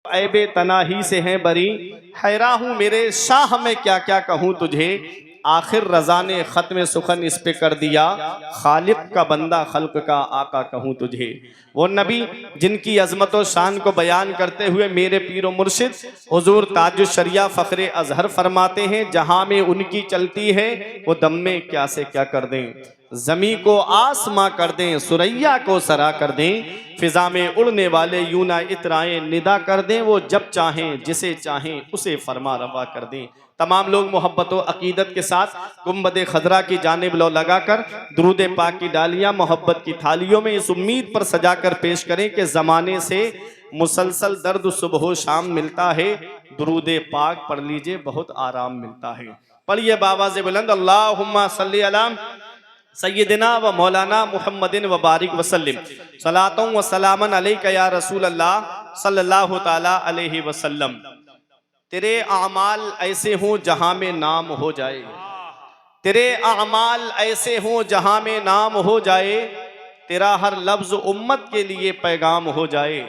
ऐबे तनाही से हैं बरी, हैरा हूँ मेरे शाह मैं क्या क्या कहूँ तुझे। आखिर रजा ने ख़त्म सुखन इस पे कर दिया, खालिक का बंदा खल्क का आका कहूँ तुझे। वो नबी जिनकी अजमत व शान को बयान करते हुए मेरे पीर व मुर्शिद हुजूर ताजुश शरिया फ़ख्रे अजहर फरमाते हैं, जहाँ में उनकी चलती है वो दम में क्या से क्या कर दें। ज़मी को आसमां कर दें, सुरैया को सरा कर दें, फिजा में उड़ने वाले यूना इतराएं निदा कर दें। वो जब चाहें जिसे चाहें उसे फरमा रवा कर दें। तमाम लोग मोहब्बत व अकीदत के साथ गुंबद खजरा की जानिब लो लगाकर दुरूद पाक की डालियां मोहब्बत की थालियों में इस उम्मीद पर सजा कर पेश करें कि ज़माने से मुसलसल दर्द सुबह शाम मिलता है, दुरूद पाक पढ़ लीजिए बहुत आराम मिलता है। पढ़िए बावाज़े बुलंद, अल्लाहुम्मा सल्ली अला सय्यदिना व मौलाना मुहम्मदिन व बारिक वसल्लिम, सलातों व सलामन अलैका या रसूल अल्लाह सल्लल्लाहु ताला अलैहि वसल्लम। तेरे आमाल ऐसे हों जहां में नाम हो जाए, तेरे आमाल ऐसे हों जहां में नाम हो जाए, तेरा हर लफ्ज उम्मत के लिए पैगाम हो जाए।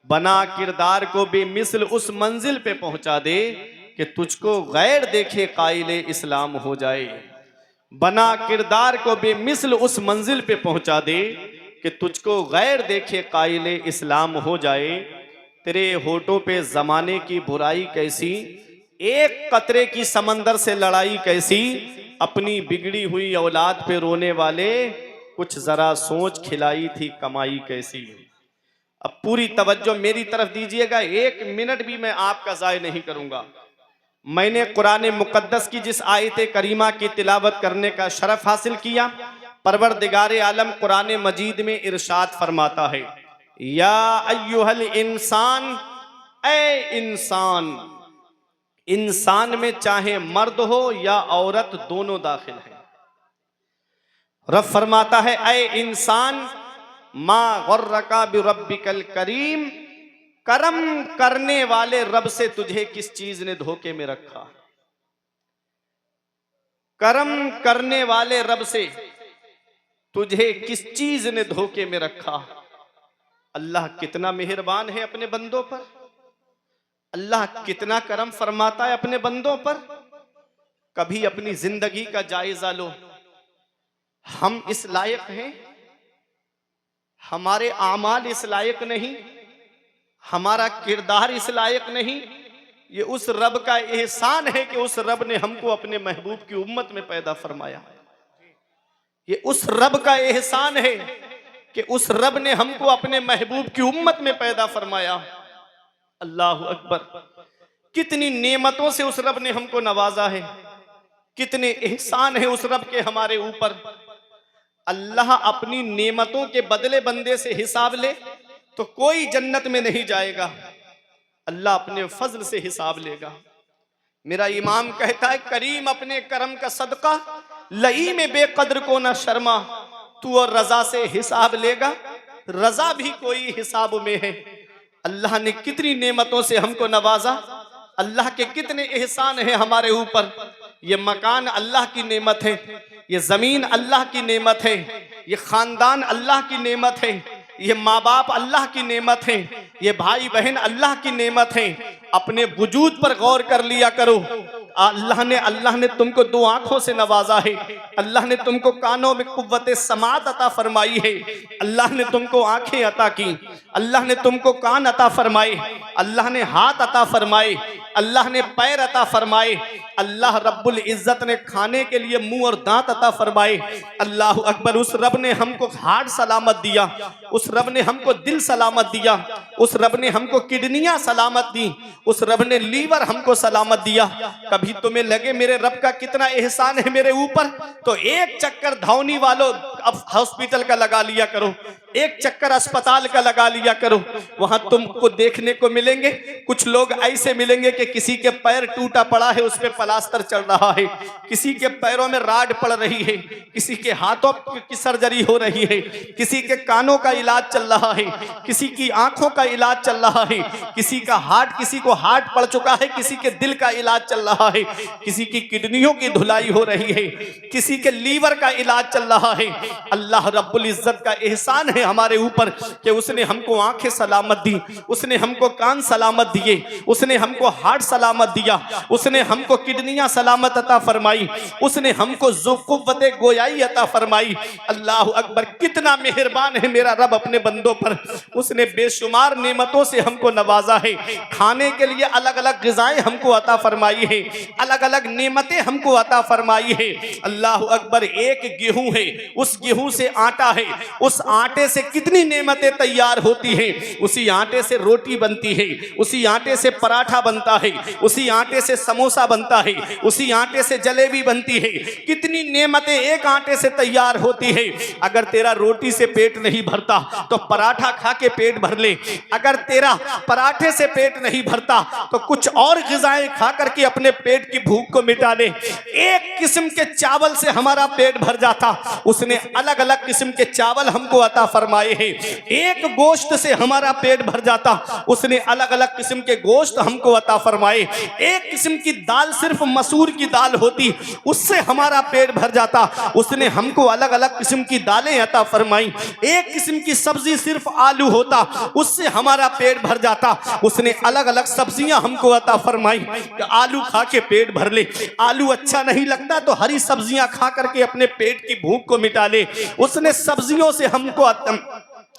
बना किरदार को बेमिसल उस मंजिल पे पहुंचा दे कि तुझको गैर देखे काइले इस्लाम हो जाए। बना किरदार को बेमिसल उस मंजिल पे पहुंचा दे कि तुझको गैर देखे काइले इस्लाम हो जाए। तेरे होठों पे जमाने की बुराई कैसी, एक कतरे की समंदर से लड़ाई कैसी, अपनी बिगड़ी हुई औलाद पे रोने वाले कुछ जरा सोच खिलाई थी कमाई कैसी। अब पूरी तवज्जो मेरी तरफ दीजिएगा, एक मिनट भी मैं आपका ज़ाय नहीं करूंगा। मैंने कुरान मुकद्दस की जिस आयत करीमा की तिलावत करने का शरफ हासिल किया, परवरदिगार आलम कुरान मजीद में इरशाद फरमाता है, या अय्युहल इंसान, ए इंसान। इंसान में चाहे मर्द हो या औरत दोनों दाखिल है। रब फरमाता है, ए इंसान, मा गर्रका बिरब्बिकल करीम, करम करने वाले रब से तुझे किस चीज ने धोखे में रखा। करम करने वाले रब से तुझे किस चीज ने धोखे में रखा। अल्लाह कितना मेहरबान है अपने बंदों पर, अल्लाह कितना करम फरमाता है अपने बंदों पर। कभी अपनी जिंदगी का जायजा लो, हम इस लायक हैं, हमारे आमाल इस लायक नहीं, हमारा किरदार इस लायक नहीं। ये उस रब का एहसान है कि उस रब ने हमको अपने महबूब की उम्मत में पैदा फरमाया। ये उस रब का एहसान है कि उस रब ने हमको अपने महबूब की उम्मत में पैदा फरमाया। अल्लाह अकबर, कितनी नेमतों से उस रब ने हमको नवाजा है, कितने एहसान है उस रब के हमारे ऊपर। अल्लाह अपनी नेमतों के बदले बंदे से हिसाब ले तो कोई जन्नत में नहीं जाएगा, अल्लाह अपने फजल से हिसाब लेगा। मेरा इमाम कहता है, करीम अपने करम का सदका लई में बेकद्र को ना शर्मा, तू और रजा से हिसाब लेगा, रजा भी कोई हिसाब में है। अल्लाह ने कितनी नेमतों से हमको नवाजा, अल्लाह के कितने एहसान है हमारे ऊपर। ये मकान अल्लाह की नेमत है, ये जमीन अल्लाह की नेमत है, ये खानदान अल्लाह की नेमत है, ये माँ बाप अल्लाह की नेमत है, ये भाई बहन अल्लाह की नेमत है। अपने वजूद पर गौर कर लिया करो। अल्लाह ने तुमको दो आंखों से नवाजा है, अल्लाह ने तुमको कानों में कुव्वत समात अता फरमाई है, अल्लाह ने तुमको आंखें अता की, अल्लाह ने तुमको कान अता फरमाए, अल्लाह ने हाथ अता फरमाए, अल्लाह ने पैर अता फरमाए, अल्लाह रब्बुल इज्जत ने खाने के लिए मुंह और दांत अता फरमाए। अल्लाह अकबर, उस रब ने हमको हार्ट सलामत दिया, उस रब ने हमको दिल सलामत दिया, उस रब ने हमको किडनियां सलामत दी, उस रब ने लीवर हमको सलामत दिया। कभी तुम्हें लगे मेरे रब का कितना एहसान है मेरे ऊपर, तो एक चक्कर धौनी वालों अब हॉस्पिटल का लगा लिया करो, एक चक्कर अस्पताल का लगा लिया करो। वहां तुमको देखने को मिलेंगे कुछ लोग ऐसे मिलेंगे कि किसी के पैर टूटा पड़ा है, उस पे प्लास्टर चल रहा है, किसी के पैरों में राड पड़ रही है, किसी के हाथों की सर्जरी हो रही है, किसी के कानों का इलाज चल रहा है, किसी की आंखों का इलाज चल रहा है, किसी का हार्ट, किसी को हार्ट पड़ चुका है, किसी के दिल का इलाज चल रहा है, किसी की किडनियों की धुलाई हो रही है, किसी के लीवर का इलाज चल रहा है, अल्लाह रब्बुल इज्जत का एहसान है हमारे ऊपर कि उसने हमको आंखें सलामत दी, उसने हमको कान सलामत दिए, उसने हमको हार्ट सलामत दिया, उसने हमको किडनियां सलामत अता फरमाई, उसने हमको क़ुव्वत गोयाई अता फरमाई। अल्लाह अकबर, कितना मेहरबान है मेरा रब अपने बंदों पर। उसने बेशुमार नेमतों से हमको नवाजा है। खाने के लिए अलग अलग ग़िज़ाएं हमको अता फरमाई है, अलग अलग नेमतें हमको अता फरमाई है। अल्लाह अकबर, एक गेहूं है, उस गेहूं से आटा है, उस आटे से कितनी नेमतें तैयार होती हैं। उसी आटे से रोटी बनती है, उसी आटे से पराठा बनता है, उसी आटे से समोसा बनता है, उसी आटे से जलेबी बनती है। कितनी नेमतें एक आटे से तैयार होती है। अगर तेरा रोटी से पेट नहीं भरता तो पराठा खा के पेट भर ले। अगर तेरा पराठे से पेट नहीं भरता तो कुछ और ग़िज़ाएं खा करके अपने पेट की भूख को मिटा ले। एक किस्म के चावल से हमारा पेट भर जाता, उसने अलग अलग किस्म के चावल हमको अता फरमाए हैं। एक गोश्त से हमारा पेट भर जाता, उसने अलग अलग किस्म के गोश्त हमको अता फरमाए। एक किस्म की दाल, सिर्फ मसूर की दाल होती, उससे हमारा पेट भर जाता, उसने हमको अलग अलग किस्म की दालें अता फरमाई। एक किस्म की सब्जी सिर्फ आलू होता, उससे हमारा पेट भर जाता, उसने अलग अलग सब्जियां हमको अता फरमाई। आलू खा के पेट भर ले, आलू अच्छा नहीं लगता तो हरी सब्जियां खा करके अपने पेट की भूख को मिटा ले। उसने सब्जियों से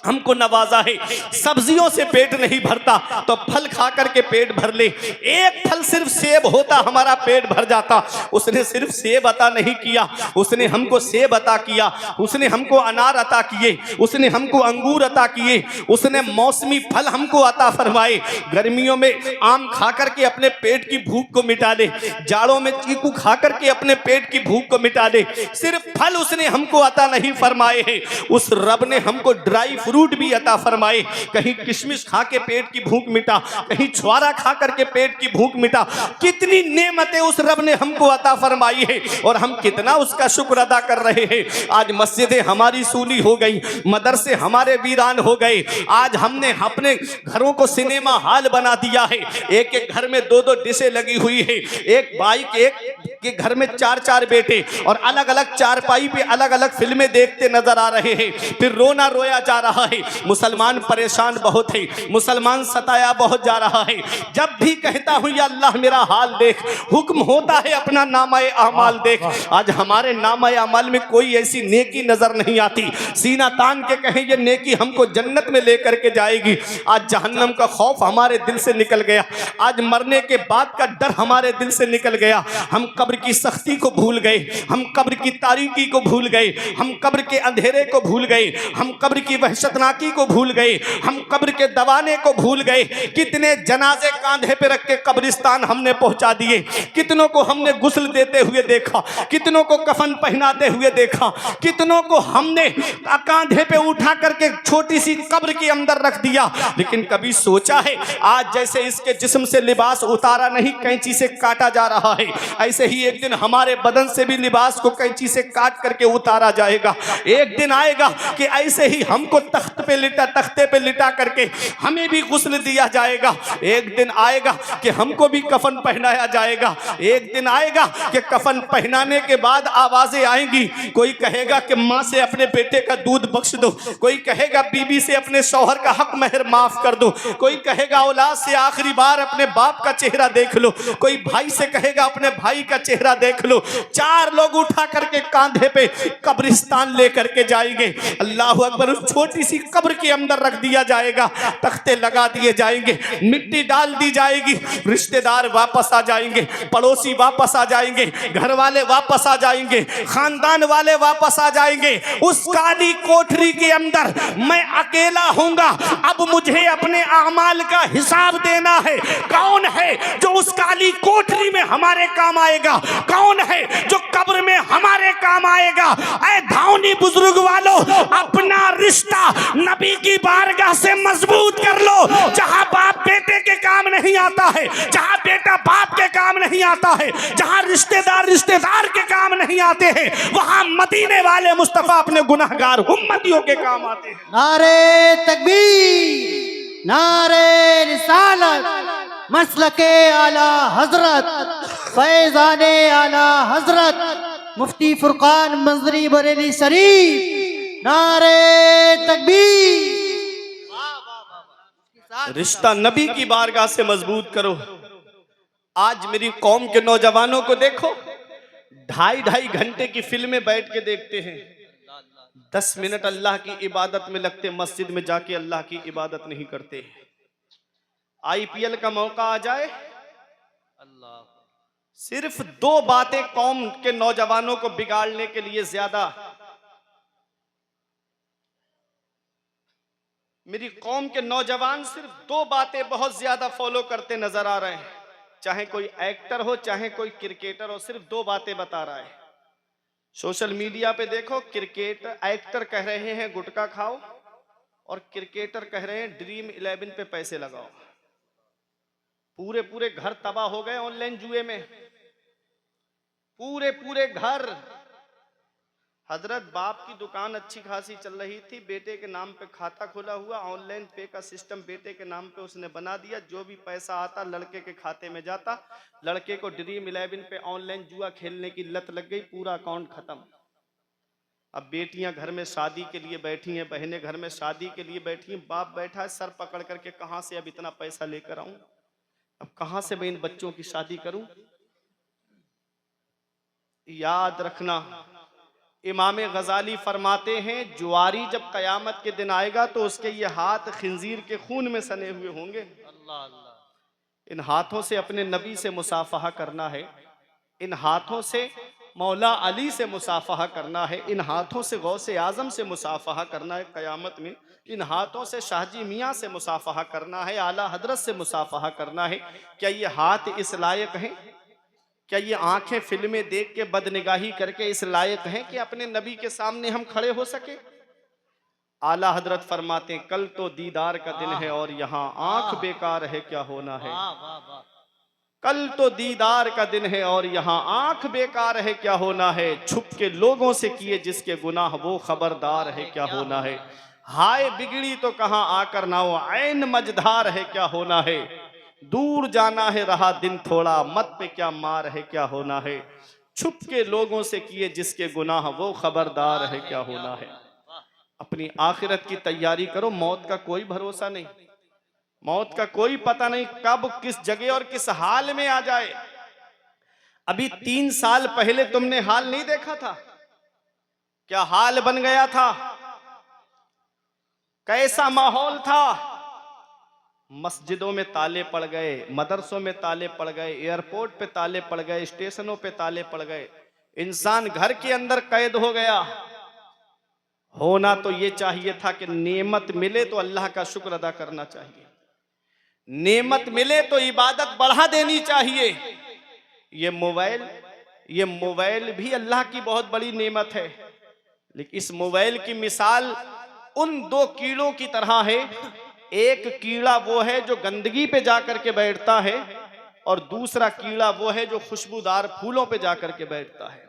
हमको नवाजा है। सब्जियों से पेट नहीं भरता तो फल खा करके पेट भर ले। एक फल सिर्फ सेब होता, हमारा पेट भर जाता, उसने सिर्फ सेब अता नहीं किया, उसने हमको सेब अता किया, उसने हमको अनार अता किए, उसने हमको अंगूर अता किए, उसने मौसमी फल हमको अता फरमाए। गर्मियों में आम खा करके अपने पेट की भूख को मिटा ले, जाड़ों में चीकू खा करके अपने पेट की भूख को मिटा ले। सिर्फ फल उसने हमको अता नहीं फरमाए हैं, उस रब ने हमको ड्राई फ्रूट भी अता फरमाए। कहीं किशमिश खा के पेट की भूख मिटा, कहीं छुआरा खा करके पेट की भूख मिटा। कितनी नेमतें उस रब ने हमको अता फरमाई है और हम कितना उसका शुक्र अदा कर रहे हैं। आज मस्जिदें हमारी सूनी हो गई, मदरसे हमारे वीरान हो गए। आज हमने अपने घरों को सिनेमा हॉल बना दिया है। एक एक घर में दो दो डिशें लगी हुई है, एक बाइक, एक के घर में चार चार बेटे, और अलग अलग चारपाई पे अलग अलग फिल्में देखते नजर आ रहे हैं। फिर रोना रोया जा रहा है। मुसलमान परेशान बहुत है, मुसलमान सताया बहुत जा रहा है। जब भी कहता हूं या अल्लाह मेरा हाल देख, हुक्म होता है अपना नामाए अमाल देख। आज हमारे नामाए अमाल में कोई ऐसी नेकी नजर नहीं आती, सीना तान के कहें ये नेकी हमको जन्नत में लेकर के जाएगी। आज जहन्नम का खौफ हमारे दिल से निकल गया, आज मरने के बाद का डर हमारे दिल से निकल गया। हम कब्र की सख्ती को भूल गए, हम कब्र की तारीकी को भूल गए, हम कब्र के अंधेरे को भूल गए, हम कब्र की वहशतनाकी को भूल गए, हम कब्र के दबाने को भूल गए। कितने जनाजे कांधे पे रख के कब्रिस्तान हमने पहुंचा दिए, कितनों को हमने गुस्ल देते हुए देखा, कितनों को कफन पहनाते हुए देखा, कितनों को हमने कांधे पे उठा करके छोटी सी कब्र के अंदर रख दिया। लेकिन कभी सोचा है आज जैसे इसके जिस्म से लिबास उतारा नहीं कैंची से काटा जा रहा है, ऐसे ही एक दिन हमारे बदन से भी लिबास को कैंची से काट करके उतारा जाएगा। एक दिन आएगा कि ऐसे ही हमको तख्ते पे लिटा करके हमें भी गुस्ल दिया जाएगा। एक दिन आएगा कि हमको भी कफन पहनाया जाएगा। एक दिन आएगा कि कफन पहनाने के बाद आवाजें आएंगी, कोई कहेगा कि माँ से अपने बेटे का दूध बख्श दो, कोई कहेगा बीबी से अपने शौहर का हक महर माफ कर दो, कोई कहेगा औलाद से आखिरी बार अपने बाप का चेहरा देख लो, कोई भाई से कहेगा अपने भाई का चेहरा देख लो। चार लोग उठा करके कांधे पे कब्रिस्तान लेकर के जाएंगे। अल्लाह अकबर, उस छोटी सी कब्र के अंदर रख दिया जाएगा, तख्ते लगा दिए जाएंगे, मिट्टी डाल दी जाएगी, रिश्तेदार वापस आ जाएंगे, पड़ोसी वापस आ जाएंगे, घर वाले वापस आ जाएंगे, खानदान वाले वापस आ जाएंगे। उस काली कोठरी के अंदर मैं अकेला हूंगा। अब मुझे अपने अमाल का हिसाब देना है। कौन है जो उस काली कोठरी में हमारे काम आएगा? कौन है जो कब्र में हमारे काम आएगा? ऐ धावनी बुजुर्ग वालों, अपना रिश्ता नबी की बारगाह से मजबूत कर लो। जहां बाप बेटे के काम नहीं आता है, जहां बेटा बाप के काम नहीं आता है, जहां रिश्तेदार के काम नहीं आते हैं, वहां मदीने वाले मुस्तफा अपने गुनाहगार उम्मतियों के काम आते हैं। नारे तकबीर, नारे रिसालत, मसलके आला हजरत, फैजाने आला हजरत मुफ्ती फुरकान मंजरी बरेली शरीफ नारे तकबीर। रिश्ता नबी की बारगाह से मजबूत करो। आज मेरी कौम के नौजवानों को देखो, 2.5 घंटे की फिल्में बैठ के देखते हैं, 10 मिनट अल्लाह की इबादत में लगते, मस्जिद में जाके अल्लाह की इबादत नहीं करते। IPL का मौका आ जाए, सिर्फ 2 बातें कौम के नौजवानों को बिगाड़ने के लिए ज्यादा। मेरी कौम के नौजवान सिर्फ 2 बातें बहुत ज्यादा फॉलो करते नजर आ रहे हैं, चाहे कोई एक्टर हो चाहे कोई क्रिकेटर हो, सिर्फ 2 बातें बता रहा है। सोशल मीडिया पे देखो, एक्टर कह रहे हैं गुटखा खाओ और क्रिकेटर कह रहे हैं ड्रीम 11 पे पैसे लगाओ। पूरे घर तबाह हो गए ऑनलाइन जुए में, पूरे घर। हजरत बाप की दुकान अच्छी खासी चल रही थी, बेटे के नाम पे खाता खुला हुआ, ऑनलाइन पे का सिस्टम बेटे के नाम पे उसने बना दिया, जो भी पैसा आता लड़के के खाते में जाता। लड़के को ड्रीम 11 पे ऑनलाइन जुआ खेलने की लत लग गई, पूरा अकाउंट खत्म। अब बेटियां घर में शादी के लिए बैठी हैं, बहनें घर में शादी के लिए बैठी हैं, बाप बैठा है सर पकड़ करके, कहां से अब इतना पैसा लेकर आऊं, अब कहां से मैं इन बच्चों की शादी करूं। याद रखना, इमाम गजाली फरमाते हैं, जुआरी जब कयामत के दिन आएगा तो उसके ये हाथ खिंजीर के खून में सने हुए होंगे। अल्लाह अल्लाह। इन हाथों से अपने नबी से मुसाफहा करना है, इन हाथों से मौला अली से मुसाफहा करना है, इन हाथों से गौसे आजम से मुसाफहा करना है कयामत में, इन हाथों से शाहजी मियाँ से मुसाफहा करना है, आला हजरत से मुसाफहा करना है। क्या ये हाथ इस लायक हैं, क्या ये आंखें फिल्में देख के बदनिगाही करके इस लायक हैं कि अपने नबी के सामने हम खड़े हो सके। आला हजरत फरमाते हैं, कल तो दीदार का दिन है और यहाँ आंख बेकार है क्या होना है। कल तो दीदार का दिन है और यहाँ आंख बेकार है क्या होना है। छुप के लोगों से किए जिसके गुनाह वो खबरदार है क्या होना है। हाय बिगड़ी तो कहाँ आकर ना हो, ऐन मझधार है क्या होना है। दूर जाना है रहा दिन थोड़ा, मत पे क्या मार है क्या होना है। छुप के लोगों से किए जिसके गुनाह वो खबरदार है क्या होना है। अपनी आखिरत की तैयारी करो, मौत का कोई भरोसा नहीं, मौत का कोई पता नहीं कब किस जगह और किस हाल में आ जाए। अभी 3 साल पहले तुमने हाल नहीं देखा था, क्या हाल बन गया था, कैसा माहौल था। मस्जिदों में ताले पड़ गए, मदरसों में ताले पड़ गए, एयरपोर्ट पे ताले पड़ गए, स्टेशनों पे ताले पड़ गए, इंसान घर के अंदर कैद हो गया। होना तो ये चाहिए था कि नेमत मिले तो अल्लाह का शुक्र अदा करना चाहिए, नेमत मिले तो इबादत बढ़ा देनी चाहिए। ये मोबाइल भी अल्लाह की बहुत बड़ी नेमत है, लेकिन इस मोबाइल की मिसाल उन 2 कीड़ों की तरह है। एक कीड़ा वो है जो गंदगी पे जाकर के बैठता है और दूसरा कीड़ा वो है जो खुशबूदार फूलों पे जाकर के बैठता है।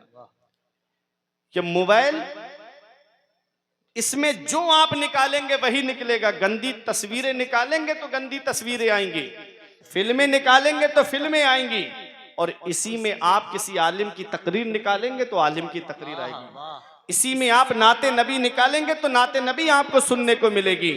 कि मोबाइल, इसमें जो आप निकालेंगे वही निकलेगा। गंदी तस्वीरें निकालेंगे तो गंदी तस्वीरें आएंगी, फिल्में निकालेंगे तो फिल्में आएंगी, और इसी में आप किसी आलिम की तकरीर निकालेंगे तो आलिम की तकरीर आएगी। इसी में आप नाते नबी निकालेंगे तो नाते नबी आपको सुनने को मिलेगी।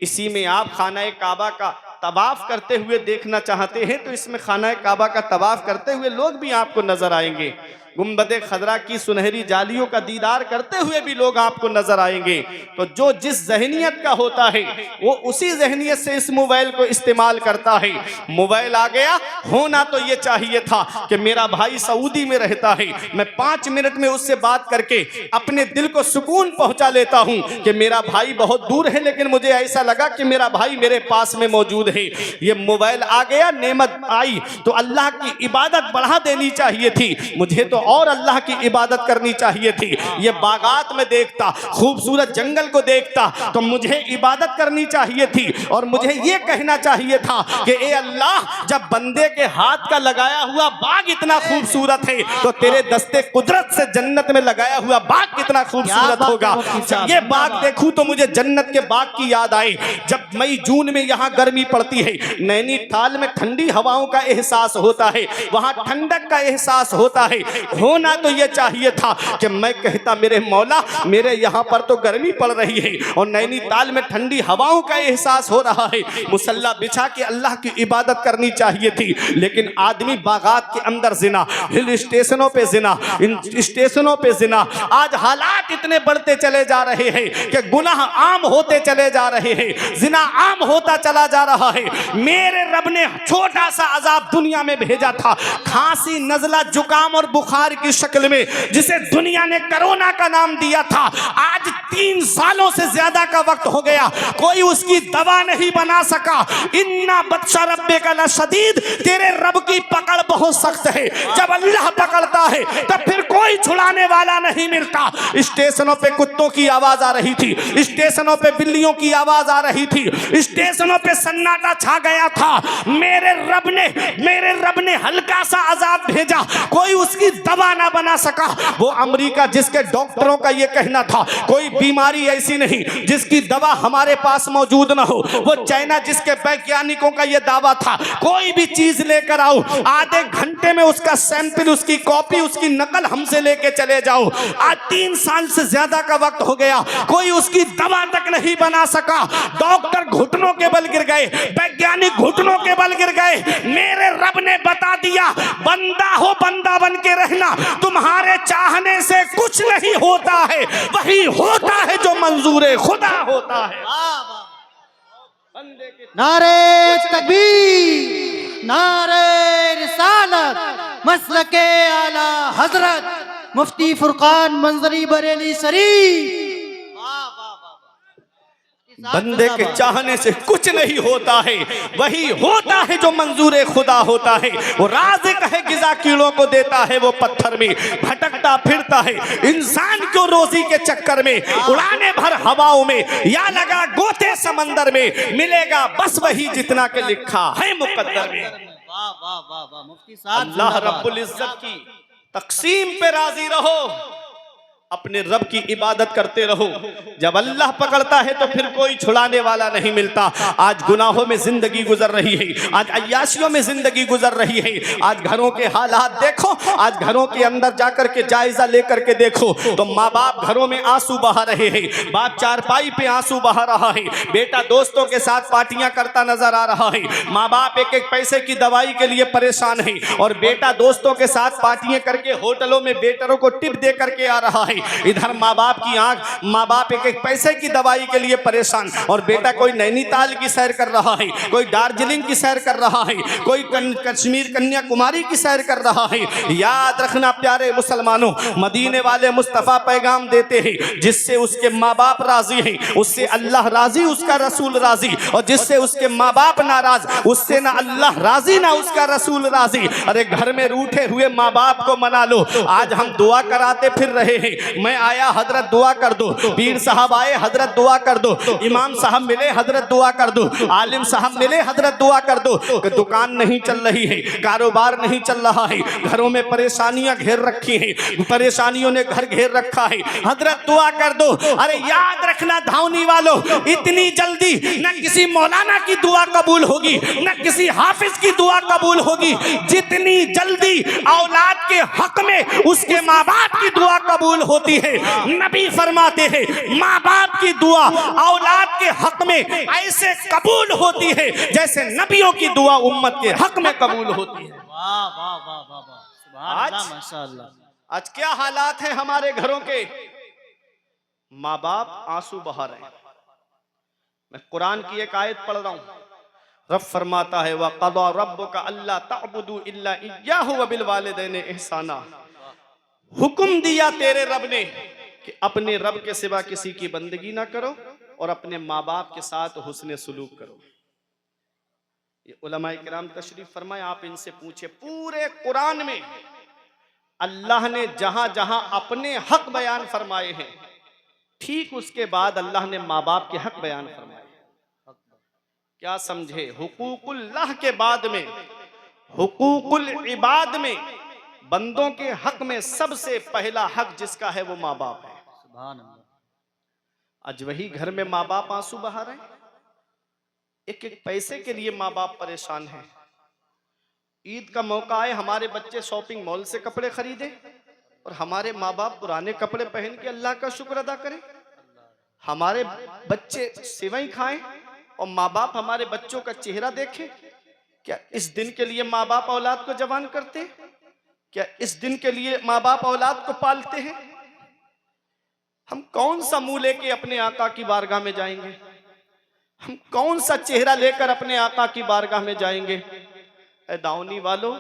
इसी में आप खाना काबा का तवाफ करते हुए देखना चाहते हैं तो इसमें खाना काबा का तवाफ करते हुए लोग भी आपको नजर आएंगे। गुंबद खजरा की सुनहरी जालियों का दीदार करते हुए भी लोग आपको नजर आएंगे। तो जो जिस जहनियत का होता है वो उसी जहनियत से इस मोबाइल को इस्तेमाल करता है। मोबाइल आ गया, होना तो ये चाहिए था कि मेरा भाई सऊदी में रहता है, मैं 5 मिनट में उससे बात करके अपने दिल को सुकून पहुंचा लेता हूं कि मेरा भाई बहुत दूर है लेकिन मुझे ऐसा लगा कि मेरा भाई मेरे पास में मौजूद है। ये मोबाइल आ गया, नेमत आई, तो अल्लाह की इबादत बढ़ा देनी चाहिए थी, मुझे तो और अल्लाह की इबादत करनी चाहिए थी। ये बागात में देखता, खूबसूरत जंगल को देखता तो मुझे इबादत करनी चाहिए थी और मुझे ये कहना चाहिए था कि ए अल्लाह, जब बंदे के हाथ का लगाया हुआ बाग इतना खूबसूरत है तो तेरे दस्ते कुदरत से जन्नत में लगाया हुआ बाग कितना खूबसूरत होगा। जब ये बाग देखूं तो मुझे जन्नत के बाग की याद आई। जब मई जून में यहाँ गर्मी पड़ती है, नैनीताल में ठंडी हवाओं का एहसास होता है, वहां ठंडक का एहसास होता है। होना तो ये चाहिए था कि मैं कहता मेरे मौला मेरे यहाँ पर तो गर्मी पड़ रही है और नैनीताल में ठंडी हवाओं का एहसास हो रहा है, मुसल्ला बिछा के अल्लाह की इबादत करनी चाहिए थी, लेकिन आदमी बागात के अंदर जिना, हिल स्टेशनों पे जिना, इन स्टेशनों पे जिना। आज हालात इतने बढ़ते चले जा रहे हैं कि गुनाह आम होते चले जा रहे हैं, जिना आम होता चला जा रहा है। मेरे रब ने छोटा सा अजाब दुनिया में भेजा था, खांसी, नजला, जुकाम और बुखार की शक्ल में, जिसे दुनिया ने कोरोना का नाम दिया था। आज 3 सालों से ज्यादा का वक्त हो गया, कोई उसकी दवा नहीं बना सका। इन्ना बदशा रब्बे का लशदीद, तेरे रब की पकड़ बहुत सख्त है। जब अल्लाह पकड़ता है तो फिर कोई छुड़ाने वाला नहीं मिलता। स्टेशनों पे कुत्तों की आवाज आ रही थी, स्टेशनों पे बिल्लियों की आवाज आ रही थी, स्टेशनों पे सन्नाटा छा गया था। मेरे रब ने हल्का सा अजाब भेजा, कोई उसकी दवा ना बना सका। वो अमेरिका जिसके डॉक्टरों का ये कहना था कोई बीमारी ऐसी नहीं जिसकी दवा हमारे पास मौजूद ना हो, वो चाइना जिसके वैज्ञानिकों का ये दावा था कोई भी चीज लेकर आओ, आधे घंटे में उसका सैंपल, उसकी कॉपी, उसकी नकल हमसे लेके चले जाओ। आज 3 साल से ज्यादा का वक्त हो गया, कोई उसकी दवा तक नहीं बना सका। डॉक्टर घुटनों के बल गिर गए, वैज्ञानिक घुटनों के बल गिर गए। मेरे रब ने बता दिया, बंदा हो बंदा बन के रहना, तुम्हारे चाहने से कुछ नहीं होता है, वही होता है जो मंजूर खुदा होता है। नारे तकबीर, नारे रिसालत, मसलके आला हजरत मुफ्ती फुरकान मंजरी बरेली शरीफ। बंदे के चाहने से कुछ नहीं होता है, वही होता है जो मंजूर खुदा होता है। वो राज़िक है, गिज़ा कीड़ों को देता है, वो पत्थर में भटकता फिरता है। इंसान को रोजी के चक्कर में उड़ाने भर हवाओं में या लगा गोते समंदर में, मिलेगा बस वही जितना के लिखा है मुकद्दर में। वाह वाह वाह वाह, मुफ्ती साहब अल्लाह रब्बुल इज्जत की तकसीम पे राजी रहो, अपने रब की इबादत करते रहो। जब अल्लाह पकड़ता है तो फिर कोई छुड़ाने वाला नहीं मिलता। आज गुनाहों में जिंदगी गुजर रही है, आज अय्याशियों में जिंदगी गुजर रही है। आज घरों के हालात देखो, आज घरों के अंदर जाकर के जायजा लेकर के देखो तो माँ बाप घरों में आंसू बहा रहे हैं, बाप चारपाई पे आंसू बहा रहा है, बेटा दोस्तों के साथ पार्टियां करता नजर आ रहा है, माँ बाप एक एक पैसे की दवाई के लिए परेशान है और बेटा दोस्तों के साथ पार्टियां करके होटलों में वेटरों को टिप दे करके आ रहा है। इधर माँ बाप की आंख, माँ बाप एक एक पैसे की दवाई के लिए परेशान और बेटा कोई नैनीताल की सैर कर रहा है, कोई दार्जिलिंग की सैर कर रहा है, कोई कश्मीर कन्याकुमारी की सैर कर रहा है। याद रखना प्यारे मुसलमानों, मदीने वाले मुस्तफ़ा पैगाम देते हैं, जिससे उसके माँ बाप राजी हैं उससे अल्लाह राजी, उसका रसूल राजी, और जिससे उसके माँ बाप नाराज उससे ना अल्लाह राजी ना उसका रसूल राजी। अरे घर में रूठे हुए माँ बाप को मना लो। आज हम दुआ कराते फिर रहे हैं, मैं आया हजरत दुआ कर दो, पीर साहब आए हजरत दुआ कर दो, इमाम साहब मिले हजरत दुआ कर दो, आलिम साहब मिले हजरत दुआ कर दो। दुकान नहीं चल रही है, कारोबार नहीं चल रहा है, घरों में परेशानियां घेर रखी हैं, परेशानियों ने घर घेर रखा है, हजरत दुआ कर दो। अरे याद रखना धावनी वालों, इतनी जल्दी न किसी मौलाना की दुआ कबूल होगी न किसी हाफिज की दुआ कबूल होगी, जितनी जल्दी औलाद के हक में उसके माँ बाप की दुआ कबूल होती है। नबी फरमाते हैं माँ बाप की दुआ औलाद के हक में ऐसे कबूल होती है जैसे नबियों की दुआ उम्मत के हक में कबूल होती है। वाह वाह वाह वाह वाह, सुभान अल्लाह, माशाअल्लाह। आज क्या हालात हैं हमारे घरों के, माँ बाप आंसू बहा रहे हैं। मैं कुरान की एक आयत पढ़ रहा हूं, रब फरमाता है वक़ज़ा रब्बुका अल्ला तअबुदू इल्ला इय्याहु व बिल वालिदैनि इहसाना। हुक्म दिया तेरे रब ने कि अपने रब के सिवा किसी की बंदगी ना करो और अपने माँ बाप के साथ हुस्न सुलूक करो। ये उलमाए किराम तशरीफ फरमाए, आप इनसे पूछे पूरे कुरान में अल्लाह ने जहां जहां अपने हक बयान फरमाए हैं, ठीक उसके बाद अल्लाह ने माँ बाप के हक बयान फरमाए। क्या समझे? हुकूकुल्लाह के बाद में हुकूकुल इबाद में बंदों के हक में सबसे पहला हक जिसका है वो माँ बाप है। सुभान अल्लाह। आज वही घर में माँ बाप आंसू बहा रहे हैं, एक एक पैसे के लिए माँ बाप परेशान हैं। ईद का मौका है, हमारे बच्चे शॉपिंग मॉल से कपड़े खरीदे, और हमारे माँ बाप पुराने कपड़े पहन के अल्लाह का शुक्र अदा करें, हमारे बच्चे सेवई खाएं और माँ बाप हमारे बच्चों का चेहरा देखें। क्या इस दिन के लिए माँ बाप औलाद को जवान करते हैं? क्या इस दिन के लिए माँ बाप औलाद को पालते हैं? हम कौन सा मुंह लेके अपने आका की बारगाह में जाएंगे? हम कौन सा चेहरा लेकर अपने आका की बारगाह में जाएंगे? ऐ दाऊनी वालों,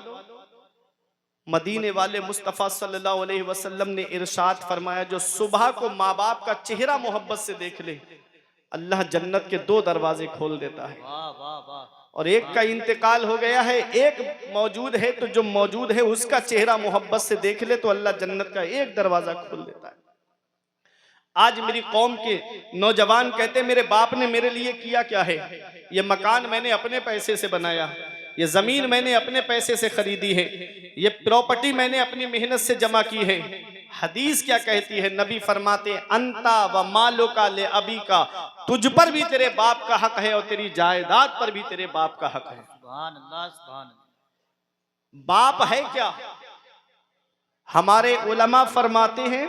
मदीने वाले मुस्तफ़ा सल्लल्लाहु अलैहि वसल्लम ने इरशाद फरमाया, जो सुबह को माँ बाप का चेहरा मोहब्बत से देख ले, अल्लाह जन्नत के 2 दरवाजे खोल देता है। वाह वाह वाह। और एक का इंतकाल हो गया है, एक मौजूद है, तो जो मौजूद है उसका चेहरा मोहब्बत से देख ले तो अल्लाह जन्नत का 1 दरवाजा खोल देता है। आज मेरी कौम के नौजवान कहते, मेरे बाप ने मेरे लिए किया क्या है? ये मकान मैंने अपने पैसे से बनाया, ये जमीन मैंने अपने पैसे से खरीदी है, ये प्रॉपर्टी मैंने अपनी मेहनत से जमा की है। हदीस क्या कहती है? नबी फरमाते, अंता व मालो का ले अबी का, तुझ पर भी तेरे बाप का हक है और तेरी जायदाद पर भी तेरे बाप का हक है। सुभान अल्लाह सुभान अल्लाह। बाप है क्या? हमारे उलमा फरमाते हैं,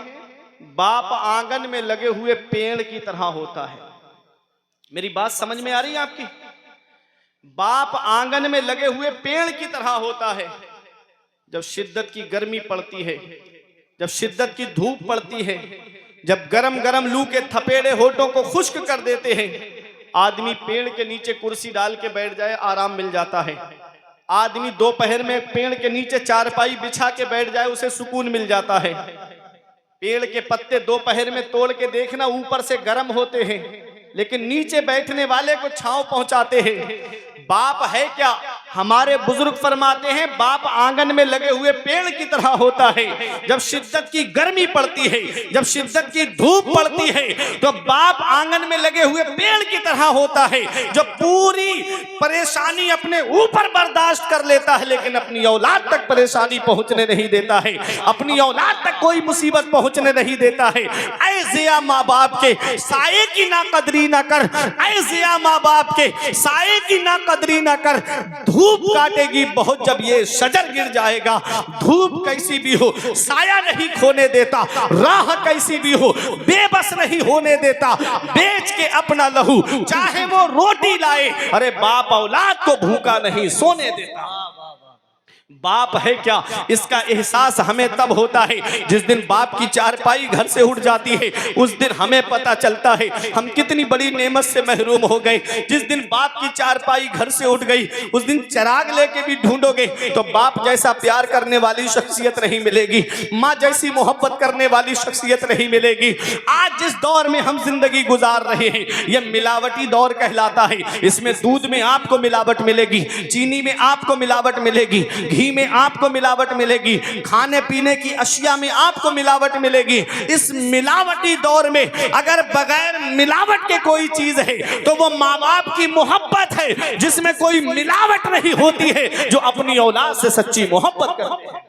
बाप आंगन में लगे हुए पेड़ की तरह होता है। मेरी बात समझ में आ रही है आपकी? बाप आंगन में लगे हुए पेड़ की तरह होता है। जब शिद्दत की गर्मी पड़ती है, जब शिद्दत की धूप पड़ती है, जब गरम गरम लू के थपेड़े होठों को खुश्क कर देते हैं, आदमी पेड़ के नीचे कुर्सी डाल के बैठ जाए, आराम मिल जाता है। आदमी दोपहर में पेड़ के नीचे चारपाई बिछा के बैठ जाए, उसे सुकून मिल जाता है। पेड़ के पत्ते दोपहर में तोड़ के देखना, ऊपर से गर्म होते हैं लेकिन नीचे बैठने वाले को छांव पहुंचाते हैं। बाप है क्या? हमारे बुजुर्ग फरमाते हैं, बाप आंगन में लगे हुए पेड़ की तरह होता है। जब शिद्दत की गर्मी पड़ती है, जब शिद्दत की धूप पड़ती है, तो बाप आंगन में लगे हुए पेड़ की तरह होता है, जो पूरी परेशानी अपने ऊपर बर्दाश्त कर लेता है लेकिन अपनी औलाद तक परेशानी पहुंचने नहीं देता है, अपनी औलाद तक कोई मुसीबत पहुंचने नहीं देता है। ऐ जिया माँ बाप के साये की ना कदरी ना कर, ऐ जिया माँ बाप के साये की ना कदरी ना कर। धूप काटेगी बहुत जब ये शजर गिर जाएगा। धूप कैसी भी हो साया नहीं खोने देता, राह कैसी भी हो बेबस नहीं होने देता। बेच के अपना लहू चाहे वो रोटी लाए, अरे बाप औलाद को भूखा नहीं सोने देता। बाप है क्या? इसका एहसास हमें तब होता है जिस दिन बाप की चारपाई घर से उठ जाती है। उस दिन हमें पता चलता है हम कितनी बड़ी नेमत से महरूम हो गए। जिस दिन बाप की चारपाई घर से उठ गई, उस दिन चिराग लेके भी ढूंढोगे तो बाप जैसा प्यार करने वाली शख्सियत नहीं मिलेगी, माँ जैसी मोहब्बत करने वाली शख्सियत नहीं मिलेगी। आज जिस दौर में हम जिंदगी गुजार रहे हैं, यह मिलावटी दौर कहलाता है। इसमें दूध में आपको मिलावट मिलेगी, चीनी में आपको मिलावट मिलेगी, घी में आपको मिलावट मिलेगी, खाने पीने की अशिया में आपको मिलावट मिलेगी। इस मिलावटी दौर में अगर बगैर मिलावट के कोई चीज है तो वो माँ बाप की मोहब्बत है, जिसमें कोई मिलावट नहीं होती है, जो अपनी औलाद से सच्ची मोहब्बत करते हैं।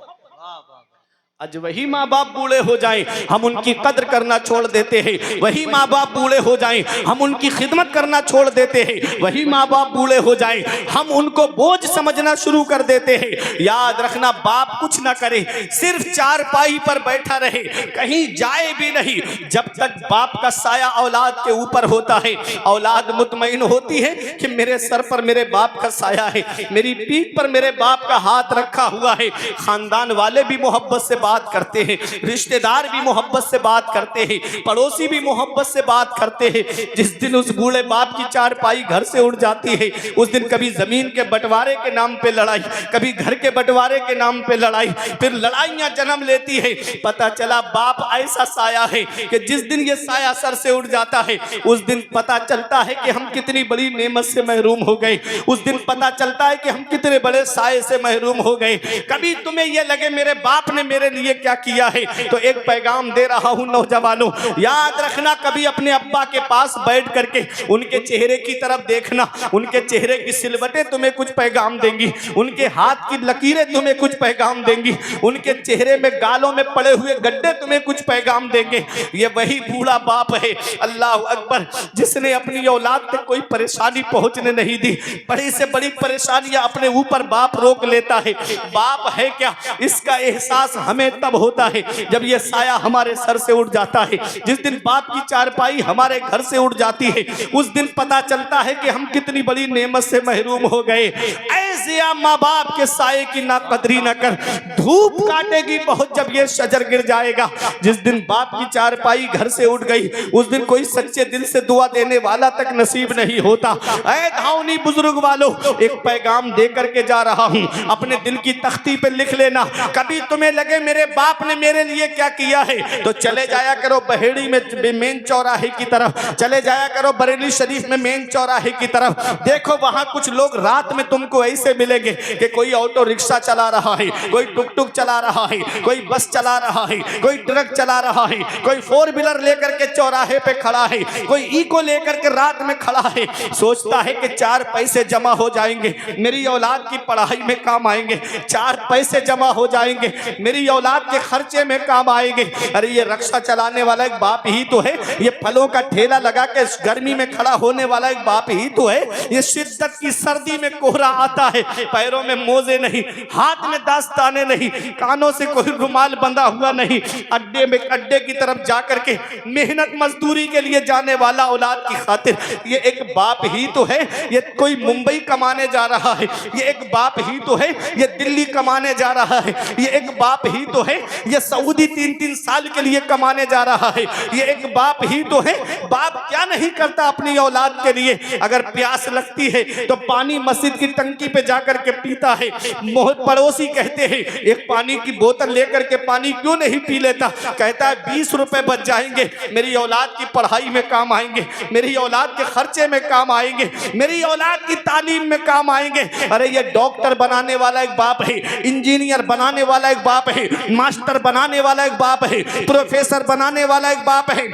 आज वही माँ बाप बूढ़े हो जाएं, हम उनकी कद्र करना छोड़ देते हैं। वही माँ बाप बूढ़े हो जाएं, हम उनकी खिदमत करना छोड़ देते हैं। वही माँ बाप बूढ़े हो जाएं, हम उनको बोझ समझना शुरू कर देते हैं। याद रखना, बाप कुछ ना करे, सिर्फ चारपाई पर बैठा रहे, कहीं जाए भी नहीं, जब तक बाप का साया औलाद के ऊपर होता है, औलाद मुतमईन होती है कि मेरे सर पर मेरे बाप का साया है, मेरी पीठ पर मेरे बाप का हाथ रखा हुआ है। खानदान वाले भी मोहब्बत से बात करते हैं, रिश्तेदार भी मोहब्बत से बात करते हैं, पड़ोसी भी मोहब्बत से बात करते हैं। जिस दिन उस बूढ़े बाप की चारपाई घर से उड़ जाती है, उस दिन कभी जमीन के बंटवारे के नाम पे लड़ाई, कभी घर के बंटवारे के नाम पे लड़ाई, फिर लड़ाइयां जन्म लेती है। पता चला बाप ऐसा साया है कि जिस दिन ये साया सर से उड़ जाता है, उस दिन पता चलता है कि हम कितनी बड़ी नेमत से महरूम हो गए। उस दिन पता चलता है कि हम कितने बड़े साये से महरूम हो गए। कभी तुम्हें यह लगे मेरे बाप ने मेरे लिए क्या किया है, तो एक पैगाम दे रहा हूं नौजवानों, याद रखना, कभी अपने अब्बा के पास बैठ करके उनके चेहरे की तरफ देखना। उनके चेहरे की सिलवटें तुम्हें कुछ पैगाम देंगी, उनके हाथ की लकीरें तुम्हें कुछ पैगाम देंगी, उनके चेहरे में गालों में पड़े हुए गड्ढे तुम्हें कुछ पैगाम देंगे। ये वही बूढ़ा बाप है, अल्लाह अकबर, जिसने अपनी औलाद तक कोई परेशानी पहुंचने नहीं दी। बड़ी से बड़ी परेशानियां अपने ऊपर बाप रोक लेता है। बाप है क्या? इसका एहसास हमें तब होता है जब ये साया हमारे सर से उड़ जाता है। जिस दिन बाप की चारपाई हमारे घर से उड़ जाती है, उस दिन पता चलता है कि हम कितनी बड़ी नेमत से महरूम हो गए। ऐसे माँ बाप के साये की ना कदरी न कर, धूप काटेगी बहुत जब ये शजर गिर जाएगा। जिस दिन बाप की चारपाई घर से उड़ गई, उस दिन कोई सच्चे दिल से दुआ देने वाला तक नसीब नहीं होता। ऐ धावनी बुजुर्ग वालों, एक पैगाम दे करके जा रहा हूँ, अपने दिल की तख्ती पे लिख लेना। कभी तुम्हें लगे मेरे बाप ने मेरे लिए क्या किया है, तो चले जाया करो बहेड़ी में मेन चौराहे की तरफ, चले जाया करो बरेली शरीफ में मेन चौराहे की तरफ। देखो वहां कुछ लोग रात में तुमको ऐसे मिलेंगे कि कोई ऑटो रिक्शा चला रहा है, कोई टुक टुक चला रहा है, कोई बस चला रहा है, कोई ट्रक चला रहा है, कोई फोर व्हीलर लेकर के चौराहे पे खड़ा है, कोई इको लेकर के रात में खड़ा है। सोचता है कि 4 पैसे जमा हो जाएंगे, मेरी औलाद की पढ़ाई में काम आएंगे, 4 पैसे जमा हो जाएंगे, मेरी औलाद के खर्चे में काम आएंगे। अरे ये रिक्शा चलाने वाला एक बाप ही तो है, ये फलों का ठेला लगा के गर्मी में खड़ा होने वाला एक बाप ही तो है। ये शिद्दत की सर्दी में कोहरा आता है, पैरों में मोजे नहीं, हाथ में दास्ताने नहीं, कानों से कोई रुमाल बंधा हुआ नहीं, अड्डे की तरफ जाकर के मेहनत मजदूरी के लिए जाने वाला औलाद की खातिर ये एक बाप ही तो है। ये कोई मुंबई कमाने जा रहा है, ये एक बाप ही तो है। ये दिल्ली कमाने जा रहा है, ये एक बाप ही तो है। ये सऊदी 3-3 साल के लिए कमाने जा रहा है, ये एक बाप ही तो है। बाप क्या नहीं करता अपनी औलाद के लिए। अगर प्यास लगती है तो पानी मस्जिद की टंकी पे जाकर के पीता है। पड़ोसी कहते हैं एक पानी की बोतल लेकर के पानी क्यों नहीं पी लेता, कहता है 20 रुपए बच जाएंगे, मेरी औलाद की पढ़ाई में काम आएंगे, मेरी औलाद के खर्चे में काम आएंगे, मेरी औलाद की तालीम में काम आएंगे। अरे ये डॉक्टर बनाने वाला एक बाप है, इंजीनियर बनाने वाला एक बाप है, मास्टर बनाने वाला एक बाप है, प्रोफेसर बनाने वाला एक बाप है,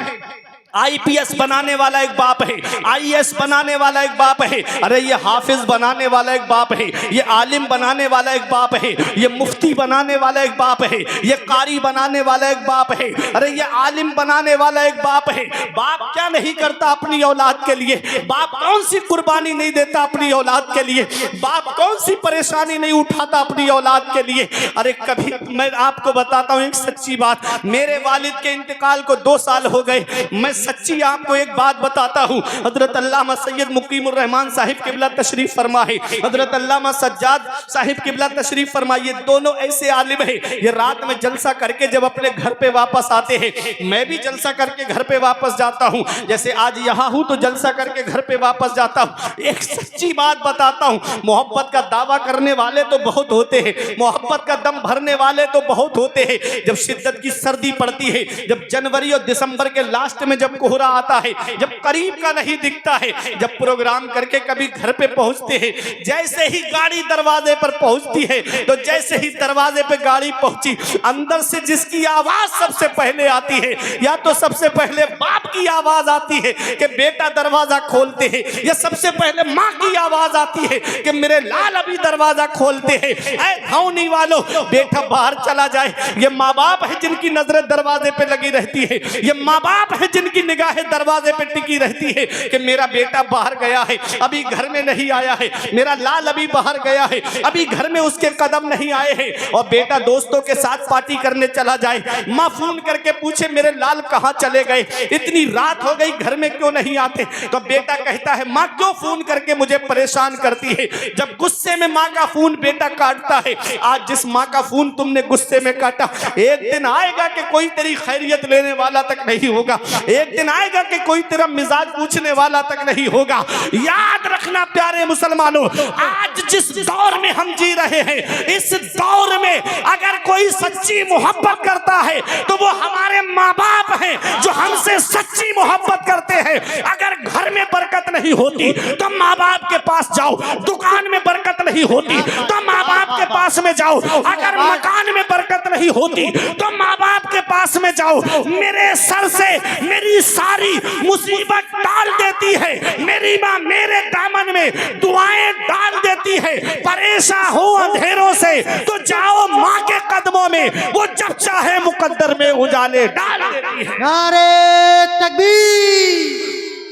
IPS बनाने वाला एक बाप है, IAS बनाने वाला एक बाप है। अरे ये हाफिज बनाने वाला एक बाप है, ये आलिम बनाने वाला एक बाप है, ये मुफ्ती बनाने वाला एक बाप है, ये कारी बनाने वाला एक बाप है, अरे ये आलिम बनाने वाला एक बाप है। बाप क्या नहीं करता अपनी औलाद के लिए, बाप कौन सी कुर्बानी नहीं देता अपनी औलाद के लिए, बाप कौन सी परेशानी नहीं उठाता अपनी औलाद के लिए। अरे कभी मैं आपको बताता हूँ एक सच्ची बात, मेरे वालिद के इंतकाल को 2 साल हो गए। मैं सच्ची आपको एक बात बताता हूँ, हजरत अल्लामा सैयद मुकीमुर रहमान साहिब किबला तशरीफ फरमा है, हजरत अल्लामा सज्जाद साहिब किबला तशरीफ फरमा, ये दोनों ऐसे आलिम है। ये रात में जलसा करके जब अपने घर पे वापस आते हैं, मैं भी जलसा करके घर पे वापस जाता हूँ, जैसे आज यहाँ हूँ तो जलसा करके घर पे वापस जाता हूँ। एक सच्ची बात बताता हूँ, मोहब्बत का दावा करने वाले तो बहुत होते हैं, मोहब्बत का दम भरने वाले तो बहुत होते हैं। जब शिद्दत की सर्दी पड़ती है, जब जनवरी और दिसंबर के लास्ट में जब कोहरा आता है, जब करीब का नहीं दिखता है, जब प्रोग्राम करके कभी घर पे पहुंचते हैं, जैसे ही गाड़ी दरवाजे पर पहुंचती है, तो जैसे ही दरवाजे पे गाड़ी पहुंची, अंदर से जिसकी आवाज सबसे पहले आती है, या तो सबसे पहले बाप की आवाज आती है कि बेटा दरवाजा खोलते हैं, या सबसे पहले माँ की आवाज आती है कि मेरे लाल अभी दरवाजा खोलते हैं। ऐ धौनी वालों, बेटा बाहर चला जाए, ये माँ बाप है जिनकी नजरें दरवाजे पे लगी रहती है, ये माँ बाप है जिनकी निगाहें दरवाजे पे टिकी रहती है कि मेरा बेटा बाहर गया है, अभी घर में नहीं आया है, मेरा लाल अभी बाहर गया है, अभी घर में उसके कदम नहीं आए हैं। और बेटा दोस्तों के साथ पार्टी करने चला जाए, माँ फोन करके पूछे मेरे लाल कहाँ चले गए, इतनी रात हो गई घर में क्यों नहीं आते, तो बेटा कहता है माँ क्यों फोन करके मुझे परेशान करती है। जब गुस्से में माँ का फोन बेटा काटता है, आज जिस माँ का फोन तुमने गुस्से में काटा, एक दिन आएगा कि कोई तेरी खैरियत लेने वाला तक नहीं होगा, एक दिन आएगा कि कोई तेरा मिजाज पूछने वाला तक नहीं होगा। याद रखना प्यारे मुसलमानों, आज जिस दौर में हम जी रहे हैं, इस दौर में अगर कोई सच्ची मोहब्बत करता है तो वो हमारे माँ बाप हैं जो हमसे सच्ची मोहब्बत करते हैं। अगर घर में बरकत नहीं होती तो माँ बाप के पास जाओ, दुकान में बरकत नहीं होती तो माँ बाप के पास में जाओ, अगर मकान में बरकत नहीं होती तो माँ बाप के पास में जाओ। मेरे सर से मेरी सारी मुसीबत डाल देती है, मेरी माँ मेरे दामन में दुआएं डाल देती है। परेशान हो अंधेरों से तो जाओ माँ के कदमों में, वो जब चाहे मुकद्दर में उजाले डाल देती है। नारे तकबीर,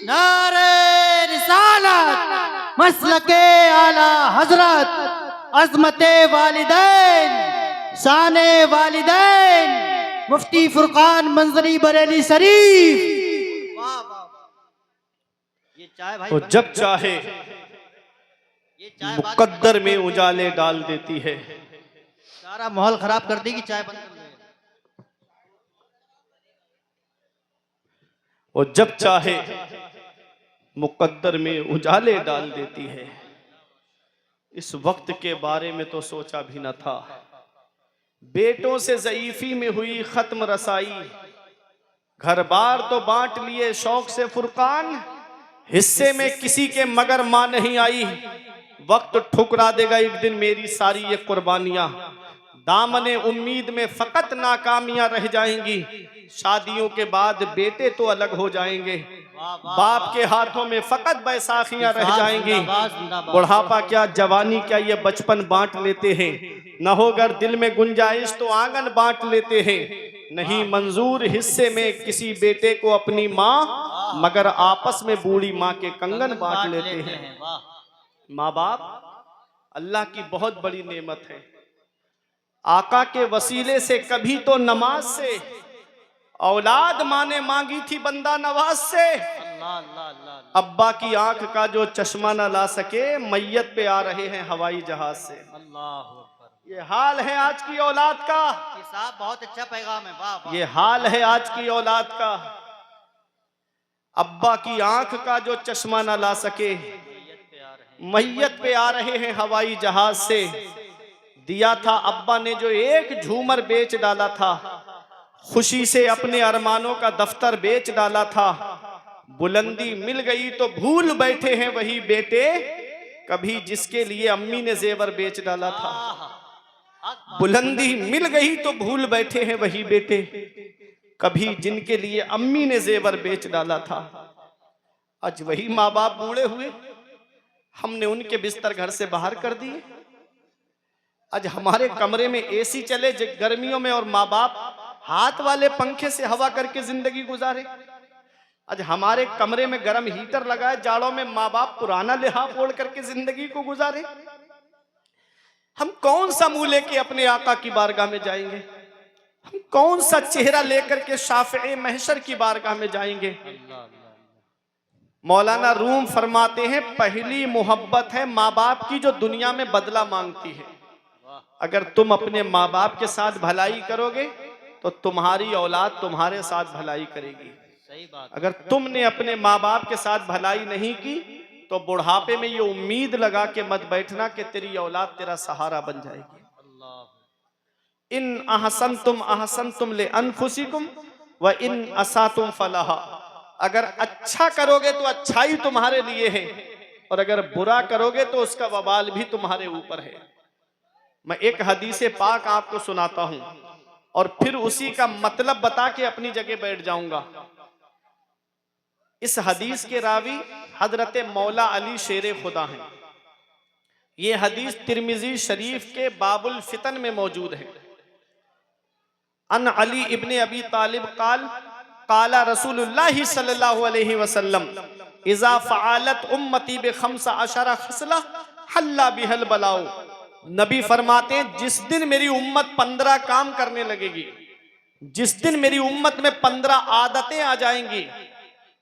नारे रिसालत, मसलके आला हजरत, अज़मते वालिदैन, साने वालिदैन मुफ्ती फुरकान मंजरी बरेली शरीफ। वाह वाह वाह। ये चाय भाई तो जब चाहे ये चाय मुकद्दर में उजाले डाल देती है। सारा माहौल खराब कर देगी, चाय बंद कर दे। और जब चाहे मुकद्दर में उजाले डाल देती है। इस वक्त के बारे में तो सोचा भी न था। बेटों से ज़ईफी में हुई खत्म रसाई, घर बार तो बांट लिए शौक से फुरकान, हिस्से में किसी के मगर मां नहीं आई। वक्त ठुकरा देगा एक दिन मेरी सारी ये कुर्बानियां, दामने उम्मीद में फकत नाकामियां रह जाएंगी। शादियों के बाद बेटे तो अलग हो जाएंगे, बाप के हाथों में फकत बैसाखियां रह जाएंगी। जिंदाबाद, जिंदाबाद। बुढ़ापा क्या जवानी क्या ये बचपन बांट लेते हैं। न होगर दिल में गुंजाइश तो आंगन बांट लेते हैं। नहीं मंजूर हिस्से में किसी बेटे को अपनी माँ, मगर आपस में बूढ़ी माँ के कंगन बांट लेते हैं। वाह। माँ बाप अल्लाह की बहुत बड़ी नेमत है। आका के वसीले से कभी तो नमाज से औलाद माँ ने मांगी थी बंदा नवाज से। अल्लाह अल्लाह अल्लाह। अब्बा की आंख का जो चश्मा न ला सके, मैयत पे आ रहे हैं हवाई जहाज से। अल्लाह अकबर। ये हाल है आज की औलाद का, ये साहब बहुत अच्छा पैगाम है। वाह वाह। ये हाल है आज की औलाद का। अब्बा की आंख का जो चश्मा न ला सके, मैयत पे आ रहे हैं हवाई जहाज से। दिया था अब्बा ने जो एक झूमर बेच डाला था, खुशी से अपने अरमानों का दफ्तर बेच डाला था। बुलंदी मिल गई तो भूल बैठे हैं वही बेटे, कभी जिसके लिए अम्मी ने जेवर बेच डाला था। बुलंदी मिल गई तो भूल बैठे हैं वही बेटे, कभी जिनके लिए अम्मी ने जेवर बेच डाला था। आज वही माँ बाप बूढ़े हुए, हमने उनके बिस्तर घर से बाहर कर दिए। आज हमारे कमरे में एसी चले गर्मियों में और माँ बाप हाथ वाले पंखे से हवा करके जिंदगी गुजारे। आज हमारे कमरे में गर्म हीटर लगाए, जाड़ों में माँ बाप पुराना लिहाफ ओढ़ करके जिंदगी को गुजारे। हम कौन सा मुंह लेके अपने आका की बारगाह में जाएंगे? हम कौन सा चेहरा लेकर के शाफ़िए महशर की बारगाह में जाएंगे? मौलाना रूम फरमाते हैं, पहली मोहब्बत है माँ बाप की जो दुनिया में बदला मांगती है। अगर तुम अपने माँ बाप के साथ भलाई करोगे तो तुम्हारी औलाद तुम्हारे साथ भलाई करेगी। सही बात। अगर तुमने अपने माँ बाप के साथ भलाई नहीं की तो बुढ़ापे में ये उम्मीद लगा के मत बैठना कि तेरी औलाद तेरा सहारा बन जाएगी। इन अहसनतुम ले अनफुसिकुम व इन असातुम फलाह। अगर अच्छा करोगे तो अच्छाई तुम्हारे लिए है, और अगर बुरा करोगे तो उसका वबाल भी तुम्हारे ऊपर है। मैं एक हदीसे पाक आपको सुनाता हूं और फिर उसी का मतलब बता के अपनी जगह बैठ जाऊंगा। इस हदीस के रावी हजरत मौला अली शेर खुदा हैं। ये हदीस तिरमिजी शरीफ के बाबुल फितन में मौजूद है। अन अली इब्ने अबी तालिब काला रसूलुल्लाह सल्लल्लाहु अलैहि वसल्लम इज़ा फ़अलत उम्मती बिखम्सा अशरा खसला हल्ला बिहल बलाओ। नबी फरमाते हैं, जिस दिन मेरी उम्मत 15 काम करने लगेगी, जिस दिन मेरी उम्मत में 15 आदतें आ जाएंगी,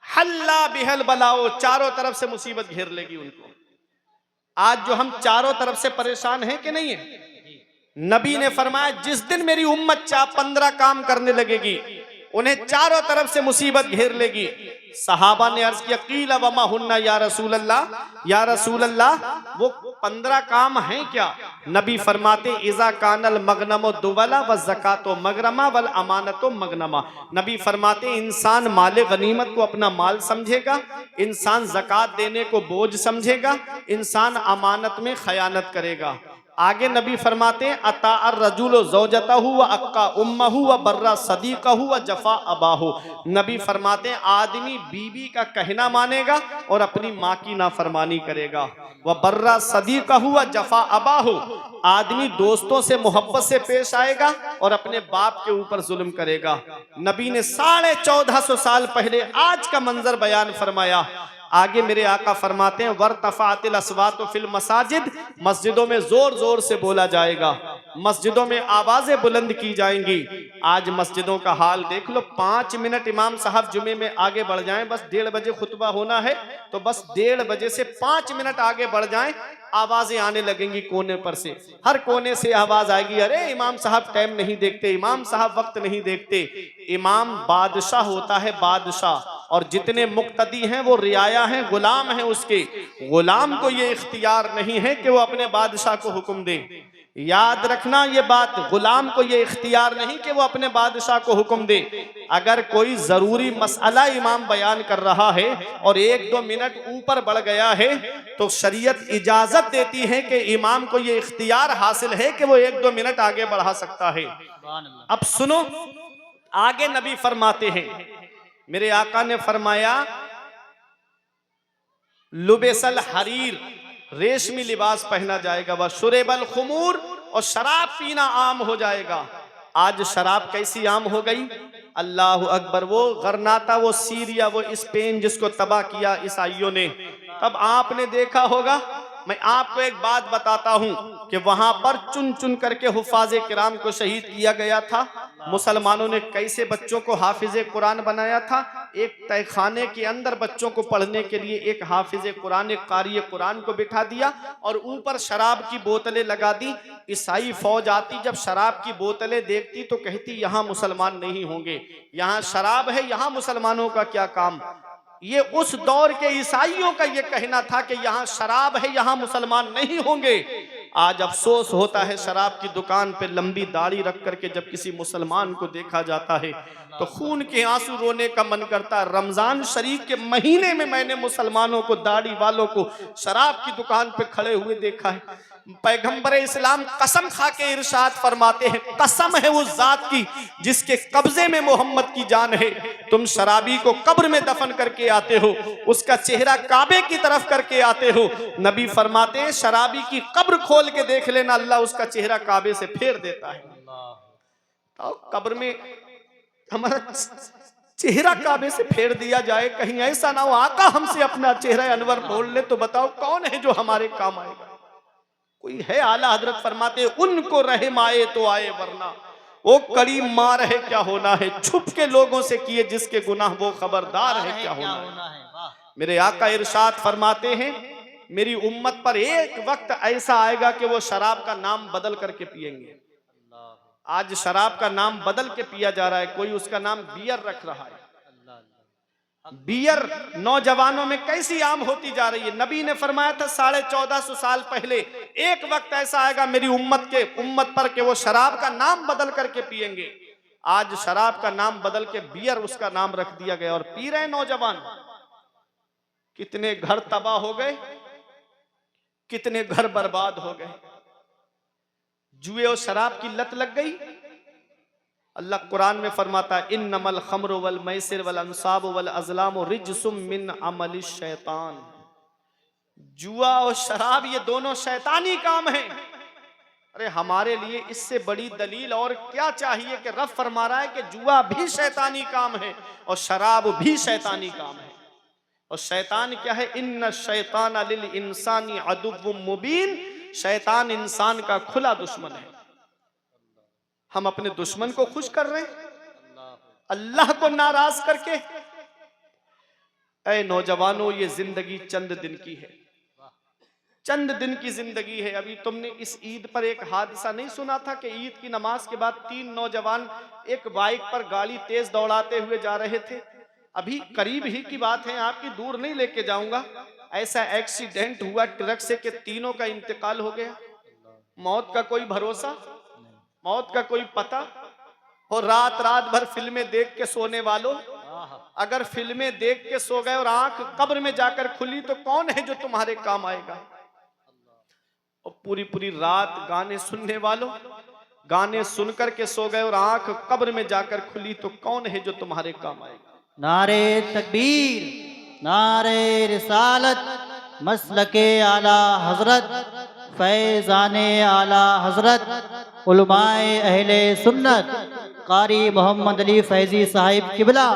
हल्ला बिहल बलाओ, चारों तरफ से मुसीबत घेर लेगी उनको। आज जो हम चारों तरफ से परेशान हैं कि नहीं है, नबी ने फरमाया जिस दिन मेरी उम्मत 15 काम करने लगेगी, उन्हें चारों तरफ से मुसीबत घेर लेगी। सहाबा ने अर्ज किया, कीला वमा हुन्ना या रसूल अल्लाह, या रसूल अल्लाह वो 15 काम हैं क्या? नबी फरमाते, इज़ा कानल मगनमो दुवला व ज़कातो मगरमा वल अमानतो मगनमा। नबी फरमाते, इंसान माले गनीमत को अपना माल समझेगा, इंसान ज़कात देने को बोझ समझेगा, इंसान अमानत में खयानत करेगा। आगे नबी फरमाते हैं, अता अर्रजुल ज़ौजतहु व अक्का उम्महु व बर्रा सदीक़हु व जफ़ा अबाहु। नबी फरमाते हैं, आदमी बीवी का कहना मानेगा और अपनी माँ की नाफरमानी करेगा। व बर्रा सदीक़हु व जफ़ा अबाहु, आदमी दोस्तों से मोहब्बत से पेश आएगा और अपने बाप के ऊपर जुल्म करेगा। नबी ने 1450 साल पहले आज का मंजर बयान फरमाया। आगे मेरे आका फरमाते हैं, वरतफ़अतिल अस्वातु फिल मसाजिद, मस्जिदों में जोर जोर से बोला जाएगा। मस्जिदों में आवाजें बुलंद की जाएंगी। आज मस्जिदों का हाल देख लो, 5 मिनट इमाम साहब जुमे में आगे बढ़ जाएं, बस 1:30 बजे खुतबा होना है तो बस 1:30 बजे से 5 मिनट आगे बढ़ जाएं, आवाजें आने लगेंगी कोने पर से, हर कोने से आवाज आएगी, अरे इमाम साहब टाइम नहीं देखते, इमाम साहब वक्त नहीं देखते। इमाम बादशाह होता है, बादशाह, और जितने मुक्तदी हैं वो रियाया हैं, गुलाम हैं उसके। गुलाम को ये इख्तियार नहीं है कि वो अपने बादशाह को हुक्म दे। याद रखना ये बात, गुलाम को ये इख्तियार नहीं कि वो अपने बादशाह को हुक्म दे। अगर कोई जरूरी मसला इमाम बयान कर रहा है और 1-2 मिनट ऊपर बढ़ गया है तो शरीयत इजाजत देती है कि इमाम को ये इख्तियार हासिल है कि वो 1-2 मिनट आगे बढ़ा सकता है। अब सुनो, आगे नबी फरमाते हैं, मेरे आका ने फरमाया, लुबेसल हरीर, रेशमी लिबास पहना जाएगा, वह शुरेबल खुमूर, और शराब पीना आम हो जाएगा। आज शराब कैसी आम हो गई, अल्लाह अकबर। वो गरनाता, वो सीरिया, वो स्पेन जिसको तबाह किया ईसाइयों ने, तब आपने देखा होगा। मैं आपको एक बात बताता हूं कि वहां पर चुन चुन करके हुफाजे किराम को शहीद किया गया था। मुसलमानों ने कैसे बच्चों को हाफिजे कुरान बनाया था, एक तहखाने के अंदर बच्चों को पढ़ने के लिए एक हाफिजे कुरान, एक कारी कुरान को बिठा दिया और ऊपर शराब की बोतलें लगा दी। ईसाई फौज आती, जब शराब की बोतलें देखती तो कहती यहाँ मुसलमान नहीं होंगे, यहाँ शराब है, यहाँ मुसलमानों का क्या काम। ये उस दौर के ईसाइयों का ये कहना था कि यहाँ शराब है, यहाँ मुसलमान नहीं होंगे। आज अफसोस होता है, शराब की दुकान पे लंबी दाढ़ी रख करके जब किसी मुसलमान को देखा जाता है तो खून के आंसू रोने का मन करता है। रमजान शरीफ के महीने में मैंने मुसलमानों को, दाढ़ी वालों को शराब की दुकान पे खड़े हुए देखा है। पैगंबर इस्लाम कसम खा के इरशाद फरमाते हैं, कसम है उस जात की जिसके कब्जे में मोहम्मद की जान है, तुम शराबी को कब्र में दफन करके आते हो, उसका चेहरा काबे की तरफ करके आते हो। नबी फरमाते हैं, शराबी की कब्र खोल के देख लेना, अल्लाह उसका चेहरा काबे से फेर देता है। तो कब्र में हमारा चेहरा काबे से फेर दिया जाए, कहीं ऐसा ना हो आका हमसे अपना चेहरा अनवर बोल ले, तो बताओ कौन है जो हमारे काम आएगा। कोई है? आला हजरत फरमाते, उनको रहम आए तो आए, वरना वो करीम मार है क्या होना है, छुप के लोगों से किए जिसके गुनाह वो खबरदार है क्या होना है। मेरे आका इरशाद फरमाते हैं, मेरी उम्मत पर एक वक्त ऐसा आएगा कि वो शराब का नाम बदल करके पिएंगे। आज शराब का नाम बदल के पिया जा रहा है, कोई उसका नाम बियर रख रहा है। बियर नौजवानों में कैसी आम होती जा रही है। नबी ने फरमाया था 1450 साल पहले, एक वक्त ऐसा आएगा मेरी उम्मत पर कि वो शराब का नाम बदल करके पिएंगे। आज शराब का नाम बदल के बियर उसका नाम रख दिया गया और पी रहे नौजवान। कितने घर तबाह हो गए, कितने घर बर्बाद हो गए, जुए और शराब की लत लग गई। अल्लाह कुरान में फरमाता है, इन्नमल खम्रु वल मैसिर वल अंसाब वल अज़लाम रिज्सुम मिन अमलिश शैतान। जुआ और शराब ये दोनों शैतानी काम हैं। अरे हमारे लिए इससे बड़ी दलील और क्या चाहिए कि रब फरमा रहा है कि जुआ भी शैतानी काम है और शराब भी शैतानी काम है। और शैतान क्या है? इन्न शैतान लिल इंसानी अदुव्वुम मुबीन। शैतान इंसान का खुला दुश्मन है। हम अपने दुश्मन को खुश कर रहे हैं अल्लाह को नाराज करके। ऐ नौजवानों, ये जिंदगी चंद दिन की है, चंद दिन की जिंदगी है। अभी तुमने इस ईद पर एक हादसा नहीं सुना था कि ईद की नमाज के बाद 3 नौजवान एक बाइक पर गाड़ी तेज दौड़ाते हुए जा रहे थे। अभी करीब ही की बात है, आपकी दूर नहीं लेके जाऊंगा। ऐसा एक्सीडेंट हुआ ट्रक से कि तीनों का इंतकाल हो गया। मौत का कोई भरोसा, मौत का कोई पता। और रात रात भर फिल्में देख के सोने वालों, अगर फिल्में देख के सो गए और आंख कब्र में जाकर खुली तो कौन है जो तुम्हारे काम आएगा। और पूरी पूरी रात गाने सुनने वालों, गाने सुनकर के सो गए और आंख कब्र में जाकर खुली तो कौन है जो तुम्हारे काम आएगा। नारे तकबीर, नारे रिसालत, मसलके आला हजरत, फैजाने आला हजरत, उलमाए अहले सुन्नत, कारी मोहम्मद अली फैजी साहिब किबला,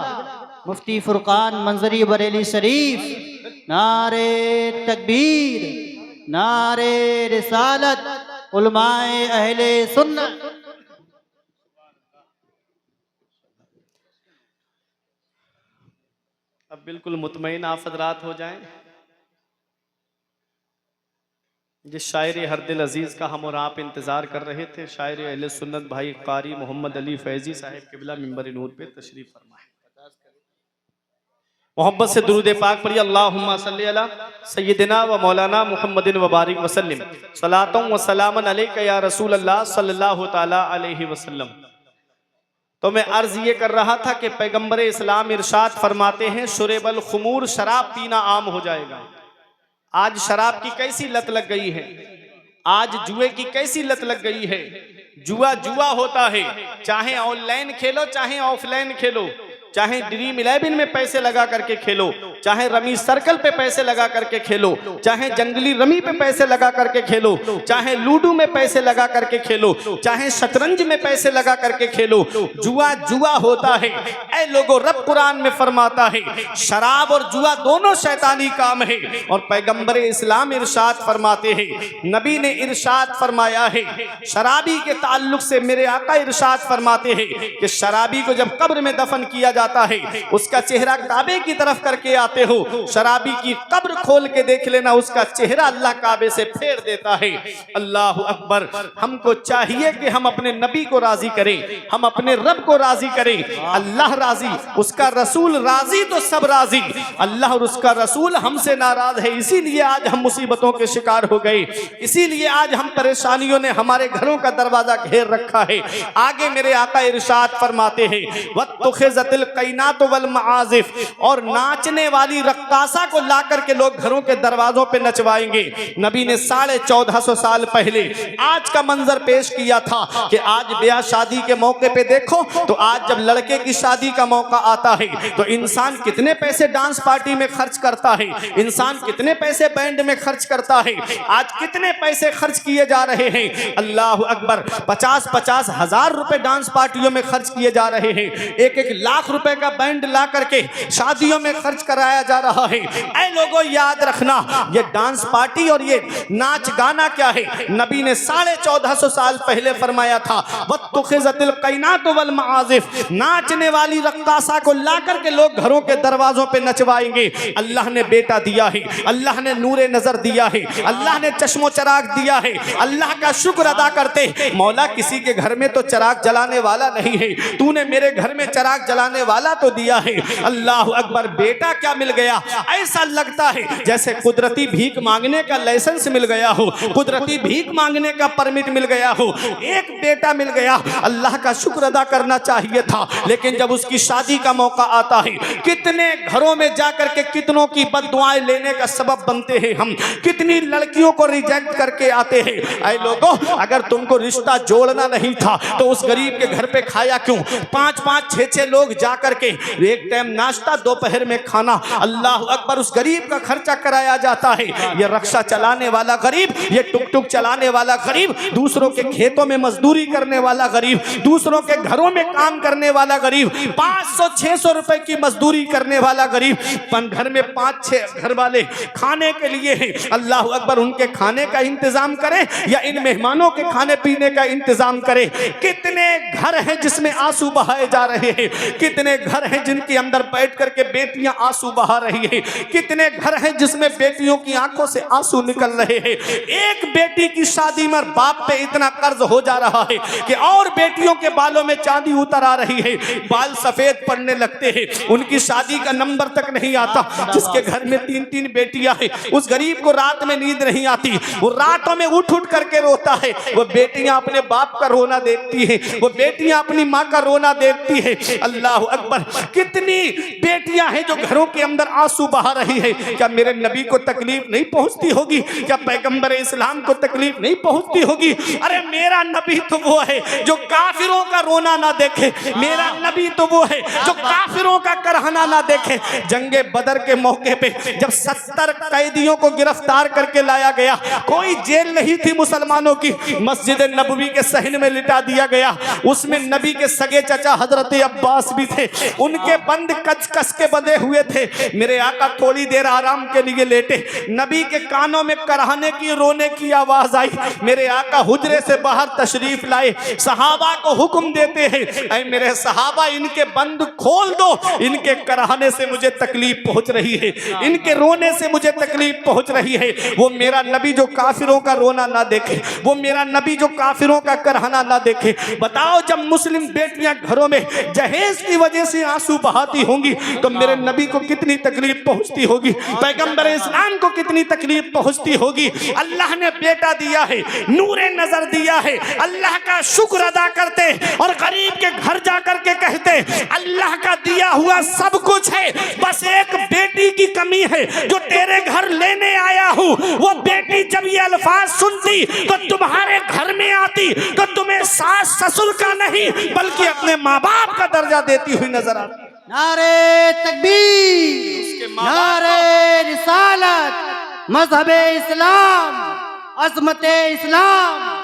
मुफ्ती फुरकान मंजरी बरेली शरीफ। नारे तकबीर, नारे रिसालत, उलमाए अहले सुन्नत। अब बिल्कुल मुतमईन आप हज़रात हो जाएं। जिस शायर हर दिल अजीज़ का हम और आप इंतज़ार कर रहे थे, शायर अहले सुन्नत भाई कारी मोहम्मद अली फैज़ी साहिब किबला मिंबर नूर पे तशरीफ़ फरमाए। मोहब्बत से दुरूद पाक पढ़िए। अल्लाहुम्मा सल्ली अला सय्यिदिना व मौलाना मुहम्मदिन व बारिक वसल्लिम सलातम व सलामन अलैका या रसूल अल्लाह सल्लल्लाहु ताला अलैहि वसल्लम। तो मैं अर्ज ये कर रहा था कि पैगंबर इस्लाम इरशाद फरमाते हैं शुरेबल खुमूर, शराब पीना आम हो जाएगा। आज शराब की कैसी लत लग गई है, आज जुए की कैसी लत लग गई है। जुआ जुआ होता है, चाहे ऑनलाइन खेलो चाहे ऑफलाइन खेलो, चाहे ड्रीम 11 में पैसे लगा करके खेलो, चाहे रमी सर्कल पे पैसे लगा करके खेलो, चाहे जंगली रमी पे पैसे लगा करके खेलो, चाहे लूडो में पैसे लगा करके खेलो, चाहे शतरंज में पैसे लगा करके खेलो, जुआ जुआ होता है। ऐ लोगों, रब कुरान में फरमाता है शराब और जुआ दोनों शैतानी काम है। और पैगंबर इस्लाम इरशाद फरमाते हैं, नबी ने इरशाद फरमाया है शराबी के ताल्लुक से, मेरे आका इरशाद फरमाते हैं कि शराबी को जब कब्र में दफन किया जाता है, उसका चेहरा काबे की तरफ करके आते हो, शराबी की कब्र खोल के देख लेना, उसका चेहरा अल्लाह काबे से फेर देता है। अल्लाह अकबर। हमको चाहिए कि हम अपने नबी को राजी करें, हम अपने रब को राजी करें। अल्लाह राजी, उसका रसूल राजी तो सब राजी। अल्लाह और उसका रसूल हमसे नाराज है, इसीलिए आज हम मुसीबतों के शिकार हो गए, इसीलिए आज हम परेशानियों ने हमारे घरों का दरवाजा घेर रखा है। आगे मेरे आका इरशाद फरमाते हैं वत्तुखिज़तिल कैनात वल मआज़िफ, और नाचने वाली रक्कासा को ला करके लोग घरों के दरवाजों पे नचवाएंगे। नबी ने 1450 साल पहले आज का मंजर पेश किया था कि आज ब्याह शादी के मौके पे देखो तो आज जब लड़के की शादी का मौका आता है तो इंसान कितने पैसे डांस पार्टी में खर्च करता है, इंसान कितने पैसे बैंड में खर्च करता है, आज कितने पैसे खर्च किए जा रहे हैं। अल्लाह अकबर। 50-50 हजार रुपए डांस पार्टियों में खर्च किए जा रहे हैं, 1-1 लाख रुपए का बैंड ला करके शादियों में खर्च कराया जा रहा है। ऐ लोगों, याद रखना ये डांस पार्टी और ये नाच गाना क्या है। नबी ने 1450 साल पहले फरमाया था वत्तुखिज़तिल कैनात वल मआज़िफ, नाचने वाली रक्कासा को ला करके लोग घरों के दरवाजों पे नचवाएंगे। अल्लाह ने बेटा दिया है, अल्लाह ने नूरे नजर दिया है, अल्लाह ने चश्मो चराग दिया है। अल्लाह का शुक्र अदा करते, मौला किसी के घर में तो चराग जलाने वाला नहीं है, तूने मेरे घर में चराग जलाने वाला तो दिया है। अल्लाह अकबर। बेटा क्या मिल गया, ऐसा लगता है जैसे कुदरती भीख मांगने का लाइसेंस मिल गया हो, कुदरती भीख मांगने का परमिट मिल गया हो। एक बेटा मिल गया, अल्लाह का शुक्र अदा करना चाहिए था, लेकिन जब उसकी शादी का मौका आता है, कितने घरों में जाकर के कितनों की बद्दुआएं लेने का सबब बनते हैं हम, कितनी लड़कियों को रिजेक्ट करके आते हैं। ऐ लोगों, अगर तुमको रिश्ता जोड़ना नहीं था तो उस गरीब के घर पे खाया क्यों? 5-5, 6-6 लोग जाकर के एक टाइम नाश्ता, दोपहर में खाना। अल्लाह अकबर। उस गरीब का खर्चा कराया जाता है। ये रक्षा चलाने वाला गरीब, ये टुक टुक चलाने वाला गरीब, दूसरों के खेतों में मजदूरी करने वाला गरीब, दूसरों के घरों में काम करने वाला गरीब, 500-600 रुपए की मजदूरी करने वाला गरीब, घर में 5-6 घर वाले खाने के लिए हैं। अल्लाह अकबर। उनके खाने का इंतजाम करें या इन मेहमानों के खाने पीने का इंतजाम करें। कितने घर हैं जिसमें आंसू बहाए जा रहे हैं, कितने घर हैं जिनके अंदर बैठ करके बेटियां आंसू बहा रही हैं, कितने घर हैं जिसमें बेटियों की आंखों से आंसू निकल रहे हैं। एक बेटी की शादी में बाप पे इतना कर्ज हो जा रहा है कि और बेटियों के बालों में चांदी उतर आ रही है, बाल सफेद पड़ने लगते हैं, उनकी शादी का नंबर तक नहीं आता। जिसके घर में 3-3 बेटियां हैं, उस गरीब को रात में नींद नहीं आती, वो रातों में उठ उठ करके रोता है। वो बेटियां अपने बाप का रोना देखती हैं, वो बेटियां अपनी माँ का रोना देखती है। अल्लाह अकबर। कितनी बेटियां हैं जो घरों के अंदर आंसू बहा रही है। क्या मेरे नबी को तकलीफ नहीं पहुंचती होगी? क्या पैगंबर इस्लाम को तकलीफ नहीं पहुंचती होगी? अरे मेरा नबी तो वो है जो काफिरों का रोना ना देखे, मेरा नबी तो वो है जो काफिरों का करहना ना देखे। जंगे बदर के मौके पे जब 70 कैदियों को गिरफ्तार करके लाया गया, कोई जेल नहीं थी मुसलमानों की, मस्जिद नबवी के सहन में लिटा दिया गया। उसमें नबी के सगे चचा हजरत अब्बास भी थे, उनके बंद कस कस के बंधे हुए थे। मेरे आका थोड़ी देर आराम के लिए लेटे, नबी के कानों में कराहने की रोने की आवाज आई। मेरे आका हुजरे से बाहर तशरीफ लाए, सहाबा को हुक्म देते हैं, ऐ मेरे सहाबा इनके बंद खोल दो, इनके कराहने से मुझे तकलीफ पहुंच रही है, इनके रोने से मुझे तकलीफ पहुंच रही है। वो मेरा नबी जो काफिरों का रोना ना देखे, वो मेरा नबी जो काफिरों का कराहना ना देखे। बताओ जब मुस्लिम बेटियां घरों में जहेज की वजह से आंसू बहाती होंगी तो मेरे नबी को कितनी तकलीफ पहुंचती होगी, पैगंबर इस्लाम को कितनी तकलीफ पहुंचती होगी। अल्लाह ने बेटा दिया है, नूरे नजर दिया है, अल्लाह का शुक्र अदा करते और गरीब के घर जाकर के कहते अल्लाह का दिया हुआ सब कुछ है, बस एक बेटी की कमी है जो तेरे घर लेने आया हूं। वो बेटी जब ये अल्फाज सुनती तो तुम्हारे घर में आती तो तुम्हें सास ससुर का नहीं बल्कि अपने माँ बाप का दर्जा देती हुई नजर आती। नारे तकबीर, नारे रिसालत, मजहबे इस्लाम, अज़मते इस्लाम।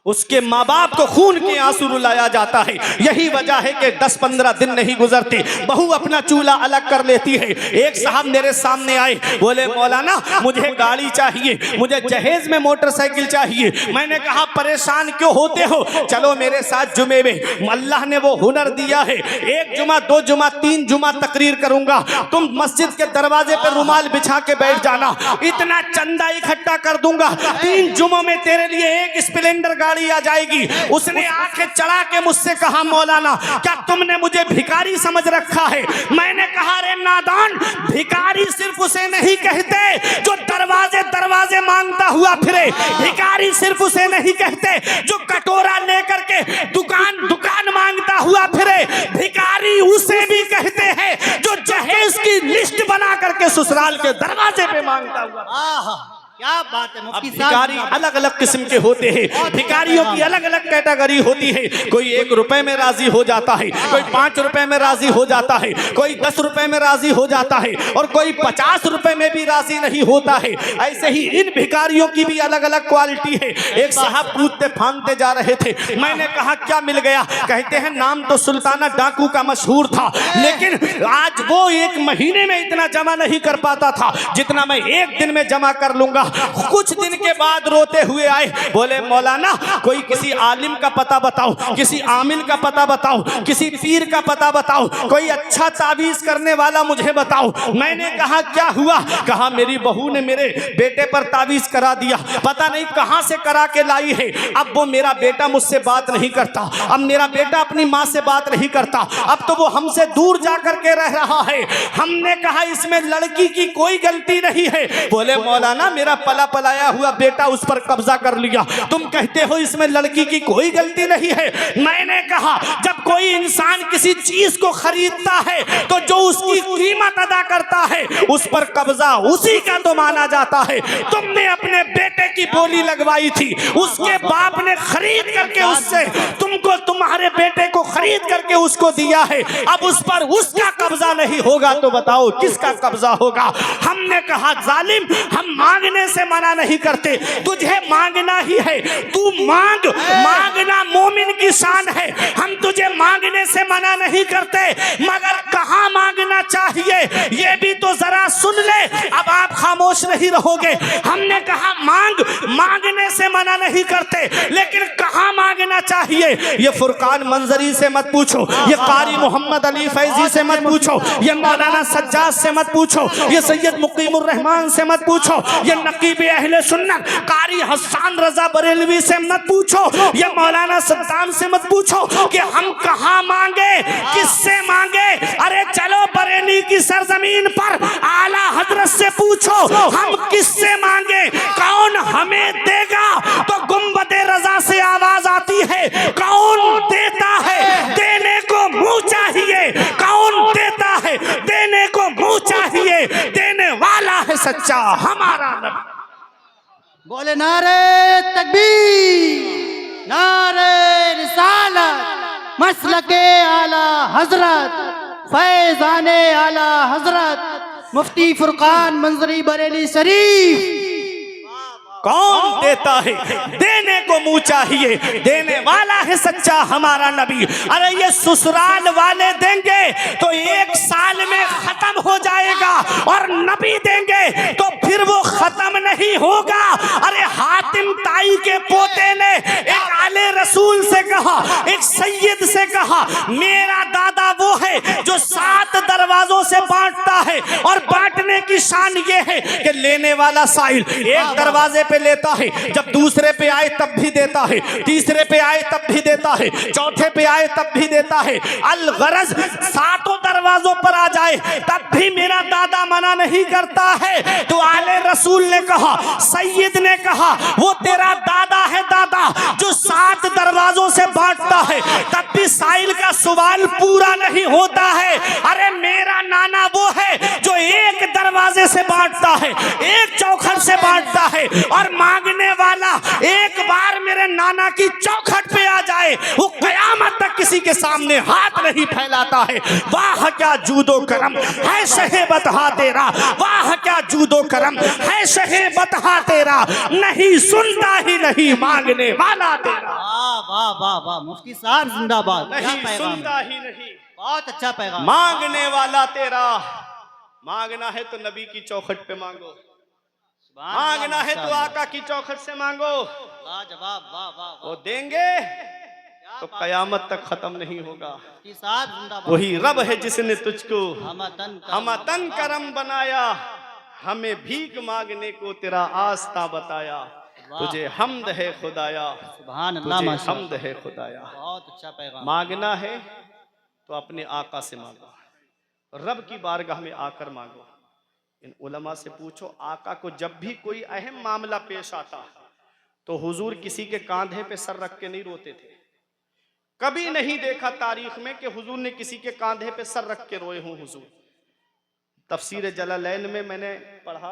उसके माँ बाप को खून के आंसू रुलाया जाता है। यही वजह है कि 10-15 दिन नहीं गुजरती बहू अपना चूल्हा अलग कर लेती है। एक साहब मेरे सामने आए, बोले मौलाना मुझे गाड़ी चाहिए, मुझे जहेज में मोटरसाइकिल चाहिए। मैंने कहा परेशान क्यों होते हो, चलो मेरे साथ जुमे में, अल्लाह ने वो हुनर दिया है, 1 जुमा 2 जुमा 3 जुमा तकरीर करूंगा, तुम मस्जिद के दरवाजे पर रुमाल बिछा के बैठ जाना, इतना चंदा इकट्ठा कर दूंगा, 3 जुमों में तेरे लिए एक स्प्लेंडर गाड़ी आ जाएगी। उसने आंखें चढ़ा के मुझसे कहा मौलाना क्या तुमने मुझे भिखारी समझ रखा है। मैंने कहा रे नादान, भिखारी सिर्फ उसे नहीं कहते जो दरवाजे दरवाजे मांगता हुआ फिरे, भिखारी सिर्फ उसे नहीं कहते जो कटोरा लेकर के दुकान दुकान मांगता हुआ फिरे, भिखारी उसे भी कहते हैं जो जहेज की लिस्ट बना करके ससुराल के दरवाजे पे मांगता हुआ। क्या बात है मुफ्ती साहब। भिखारी अलग अलग किस्म के होते हैं, भिखारियों की अलग अलग कैटेगरी होती है। कोई 1 रुपए में राजी हो जाता है, कोई 5 रुपए में राजी हो जाता है, कोई 10 रुपए में राजी हो जाता है और कोई 50 रुपए में भी राजी नहीं होता है। ऐसे ही इन भिखारियों की भी अलग अलग क्वालिटी है। एक साहब कूदते फांदते जा रहे थे, मैंने कहा क्या मिल गया, कहते हैं नाम तो सुल्ताना डाकू का मशहूर था, लेकिन आज वो 1 महीने में इतना जमा नहीं कर पाता था जितना मैं 1 दिन में जमा कर लूंगा। कुछ दिन के बाद रोते हुए आए, बोले मौलाना कोई किसी आलिम का पता बताओ, किसी आमिल का पता बताओ, किसी पीर का पता बताओ, कोई अच्छा ताबीज करने वाला मुझे बताओ। मैंने कहा क्या हुआ, कहा मेरी बहू ने मेरे बेटे पर ताबीज करा दिया, पता नहीं कहां से करा के लाई है। अब वो मेरा बेटा मुझसे बात नहीं करता, अब मेरा बेटा अपनी माँ से बात नहीं करता, अब तो वो हमसे दूर जा करके रह रहा है। हमने कहा इसमें लड़की की कोई गलती नहीं है। बोले मौलाना मेरा पला पलाया हुआ बेटा उस पर कब्जा कर लिया, तुम कहते हो इसमें लड़की की कोई गलती नहीं है। मैंने कहा जब कोई इंसान किसी चीज को खरीदता है तो जो उसकी कीमत अदा करता है उस पर कब्जा उसी का तो माना जाता है। तुमने अपने बेटे की बोली लगवाई थी, उसके बाप ने खरीद करके उससे तुमको तुम्हारे बेटे को खरीद करके उसको दिया है, अब उस पर उसका कब्जा नहीं होगा तो बताओ किसका कब्जा होगा। हमने कहा जालिम हम मांगने से मना नहीं करते, तुझे मांगना ही है, तू मांग, मांगना मोमिन की शान है। हम तुझे मांगने से मना नहीं करते, मगर कहां मांगना चाहिए ये भी तो जरा सुन ले। अब आप खामोश नहीं रहोगे। हमने कहा मांग, मांगने से मना नहीं करते, लेकिन कहां मांगना चाहिए ये फुरकान मंजरी से मत पूछो, ये कारी मोहम्मद अली फैजी से मत पूछो, ये मौलाना सज्जाद से मत पूछो, ये सैयद मुकीमुर रहमान से मत पूछो, ये नकीब अहले सुन्नत कारी हसन रजा बरेलवी से मत पूछो, ये मौलाना सद्दाम से मत पूछो कि हम कहां मांगे, किससे मांगे। अरे चलो बरेली की सरजमीन पर आला हजरत से पूछो हम किससे मांगे, कौन हमें देगा। तो गुंबदे रजा से आवाज आती है, कौन देता है देने को मुंह चाहिए, कौन देता है देने को मुंह चाहिए, देने वाला है सच्चा हमारा नबी। बोले नारे तकबीर, नारे रिसालत, मसलके आला हजरत, फैजाने आला हजरत, मुफ्ती फुरकान मंजरी बरेली शरीफ। कौन देता है, देने को मुंह चाहिए, देने वाला है सच्चा हमारा नबी। अरे ये ससुराल वाले देंगे तो 1 साल में खत्म हो जाएगा, और नबी देंगे तो फिर वो खत्म नहीं होगा। अरे हातिम ताई के पोते ने एक आले रसूल से कहा, एक सैयद से कहा, मेरा दादा वो है जो 7 दरवाजों से बांटता है, और बांटने की शान ये है कि लेने वाला साइल एक दरवाजे पे लेता है, जब दूसरे पे आए तब भी देता है, तीसरे पे आए तब भी देता है, चौथे पे आए तब भी देता है। अल गरज 7 दरवाजों पर आ जाए तब भी मेरा दादा मना नहीं करता है। तो आले रसूल ने कहा, सैयद ने कहा, वो तेरा दादा है दादा जो 7 दरवाजों से बांटता है, तब भी साइल का सवाल पूरा नहीं होता है। अरे मेरा नाना वो है जो 1 दरवाजे से बांटता है, 1 चौखट से बांटता है, और मांगने वाला एक बार मेरे नाना की चौखट पे आ जाए वो कयामत तक किसी के सामने हाथ नहीं फैलाता है। वाह क्या जूदो करम है शहे बतहा तेरा, वाह क्या जूदो करम है शहे बतहा तेरा, नहीं सुनता ही नहीं मांगने वाला तेरा। वाह वाह वाह वाह, मुफ्ती साहब जिंदाबाद। क्या नहीं पैगाम सुनता है। ही नहीं, बहुत अच्छा पैगाम। मांगने वाला तेरा। मांगना है तो नबी की चौखट पे मांगो, मांगना है तो आका की चौखट से मांगो, लाजवाब, वाह वाह वो देंगे तो कयामत तक खत्म नहीं होगा। मुफ्ती साहब जिंदाबाद। वही रब है जिसने तुझको हमतन हमतन करम बनाया, हमें भीख मांगने को तेरा आस्था बताया, तुझे हमद है खुदाया, सुभान अल्लाह, तुझे माशाअल्लाह। हमद है खुदाया। बहुत अच्छा पैगाम। मांगना है तो अपने आका से मांगो, रब की बारगाह में आकर मांगो। इन उलमा से पूछो, आका को जब भी कोई अहम मामला पेश आता तो हुजूर किसी के कांधे पे सर रख के नहीं रोते थे। कभी नहीं देखा तारीख में कि हुजूर ने किसी के कांधे पे सर रख के रोए हों हुजूर। तफसीर जलालैन में मैंने पढ़ा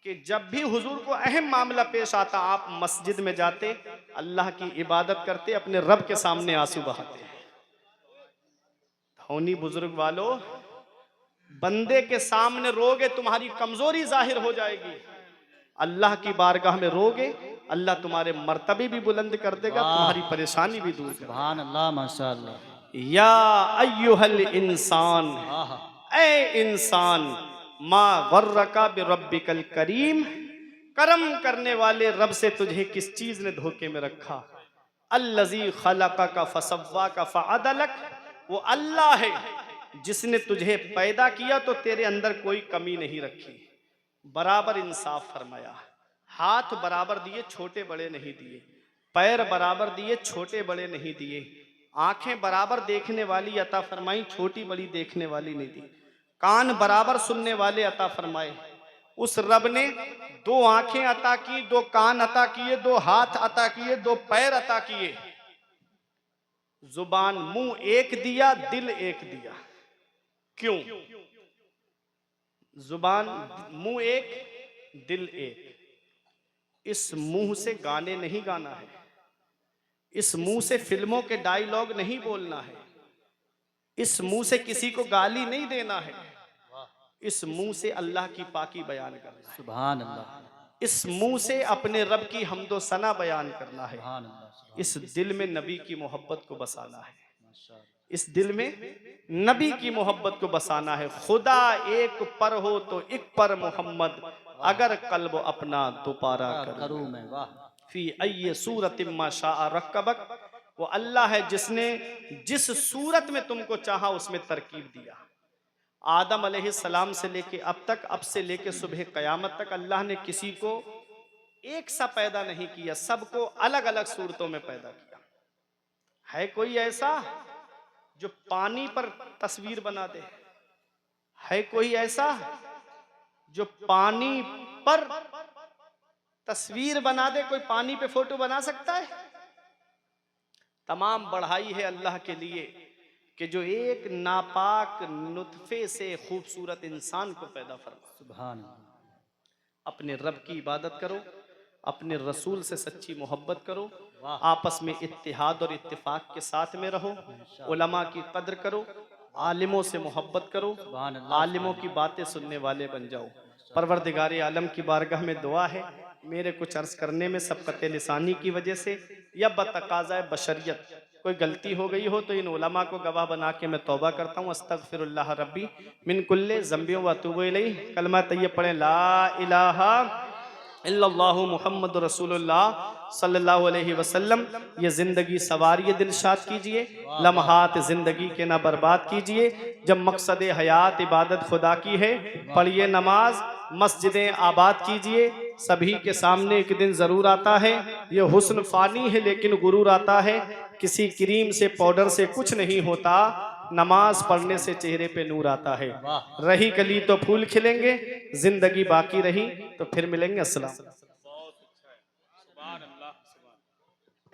कि जब भी हुजूर को अहम मामला पेश आता, आप मस्जिद में जाते, अल्लाह की इबादत करते, अपने रब के सामने आंसू बहाते। धौनी बुजुर्ग वालों, बंदे के सामने रोगे तुम्हारी कमजोरी जाहिर हो जाएगी, अल्लाह की बारगाह में रोगे अल्लाह तुम्हारे मर्तबे भी बुलंद कर देगा, तुम्हारी परेशानी भी दूर कर। सुभान अल्लाह, माशाअल्लाह। या अय्युहल इंसान, ए इंसान, मा गर्रका बिरब्बिकल करीम, करम करने वाले रब से तुझे किस चीज ने धोखे में रखा। अल्लज़ी खलक़का फसव्वाका फअदलक, वो अल्लाह है जिसने तुझे पैदा किया तो तेरे अंदर कोई कमी नहीं रखी, बराबर इंसाफ फरमाया। हाथ बराबर दिए, छोटे बड़े नहीं दिए, पैर बराबर दिए, छोटे बड़े नहीं दिए, आंखें बराबर देखने वाली अता फरमाई, छोटी बड़ी देखने वाली नहीं दी, कान बराबर सुनने वाले अता फरमाए। उस रब ने 2 आंखें अता की, 2 कान अता किए, 2 हाथ अता किए, 2 पैर अता किए, जुबान मुंह एक दिया, दिल एक दिया। क्यों? जुबान मुंह एक, दिल एक। इस मुंह से गाने नहीं गाना है, इस मुंह से फिल्मों के डायलॉग नहीं बोलना है, इस मुंह से किसी को गाली नहीं देना है, इस मुंह से अल्लाह की पाकी बयान करना है। सुभान अल्लाह। इस मुंह से अपने रब की हम्दो सना बयान करना है। सुभान अल्लाह। इस दिल में नबी की मोहब्बत को बसाना है, इस दिल में नबी की मोहब्बत को बसाना है। खुदा एक पर हो तो एक पर मोहम्मद, अगर कल्ब अपना दोबारा करूं मैं। वाह। फी अय्य सूरत मा शाअ रक्कबक, वो अल्लाह है जिसने जिस सूरत में तुमको चाहा उसमें तरकीब दिया। आदम अलैहिस्सलाम से लेके अब तक, अब से लेके सुबह कयामत तक अल्लाह ने किसी को एक सा पैदा नहीं किया, सबको अलग अलग सूरतों में पैदा किया। है कोई ऐसा जो पानी पर तस्वीर बना दे? है कोई ऐसा जो पानी पर तस्वीर बना दे? कोई पानी पे फोटो बना सकता है? तमाम बढ़ाई है अल्लाह के लिए कि जो एक नापाक नुतफे से खूबसूरत इंसान को पैदा फरमा। सुभान अल्लाह। अपने रब की इबादत करो, अपने रसूल से सच्ची मोहब्बत करो, आपस में इत्तिहाद और इत्तिफाक के साथ में रहो, उलमा की कद्र करो, आलिमों से मोहब्बत करो, आलिमों की बातें सुनने वाले बन जाओ। परवरदिगार आलम की बारगाह में दुआ है मेरे कुछ अर्ज करने में सबकत लिसानी की वजह से या बतकाज़ा बशरियत कोई गलती हो गई हो तो इन उलमा को गवाह बना के मैं तौबा करता हूँ। अस्तगफिरुल्लाह रब्बी मिन कुल्ले ज़ंबियों व अतूबु इलैह। कलमा तैयब पढ़ें, ला इलाहा इल्लल्लाहु मुहम्मद रसूलुल्लाह सल्लल्लाहु अलैहि वसल्लम। ये ज़िंदगी सवारी दिलशाद कीजिए, लम्हात ज़िंदगी के ना बर्बाद कीजिए। जब मकसद हयात इबादत खुदा की है, पढ़िए नमाज, मस्जिदें आबाद कीजिए। सभी के सामने एक दिन ज़रूर आता है। ये हुस्न फ़ानी है लेकिन गुरूर आता है। किसी क्रीम से पाउडर से कुछ नहीं होता, नमाज पढ़ने से चेहरे पे नूर आता है। रही कली तो फूल खिलेंगे, जिंदगी बाकी रही तो फिर मिलेंगे। अस्सलाम।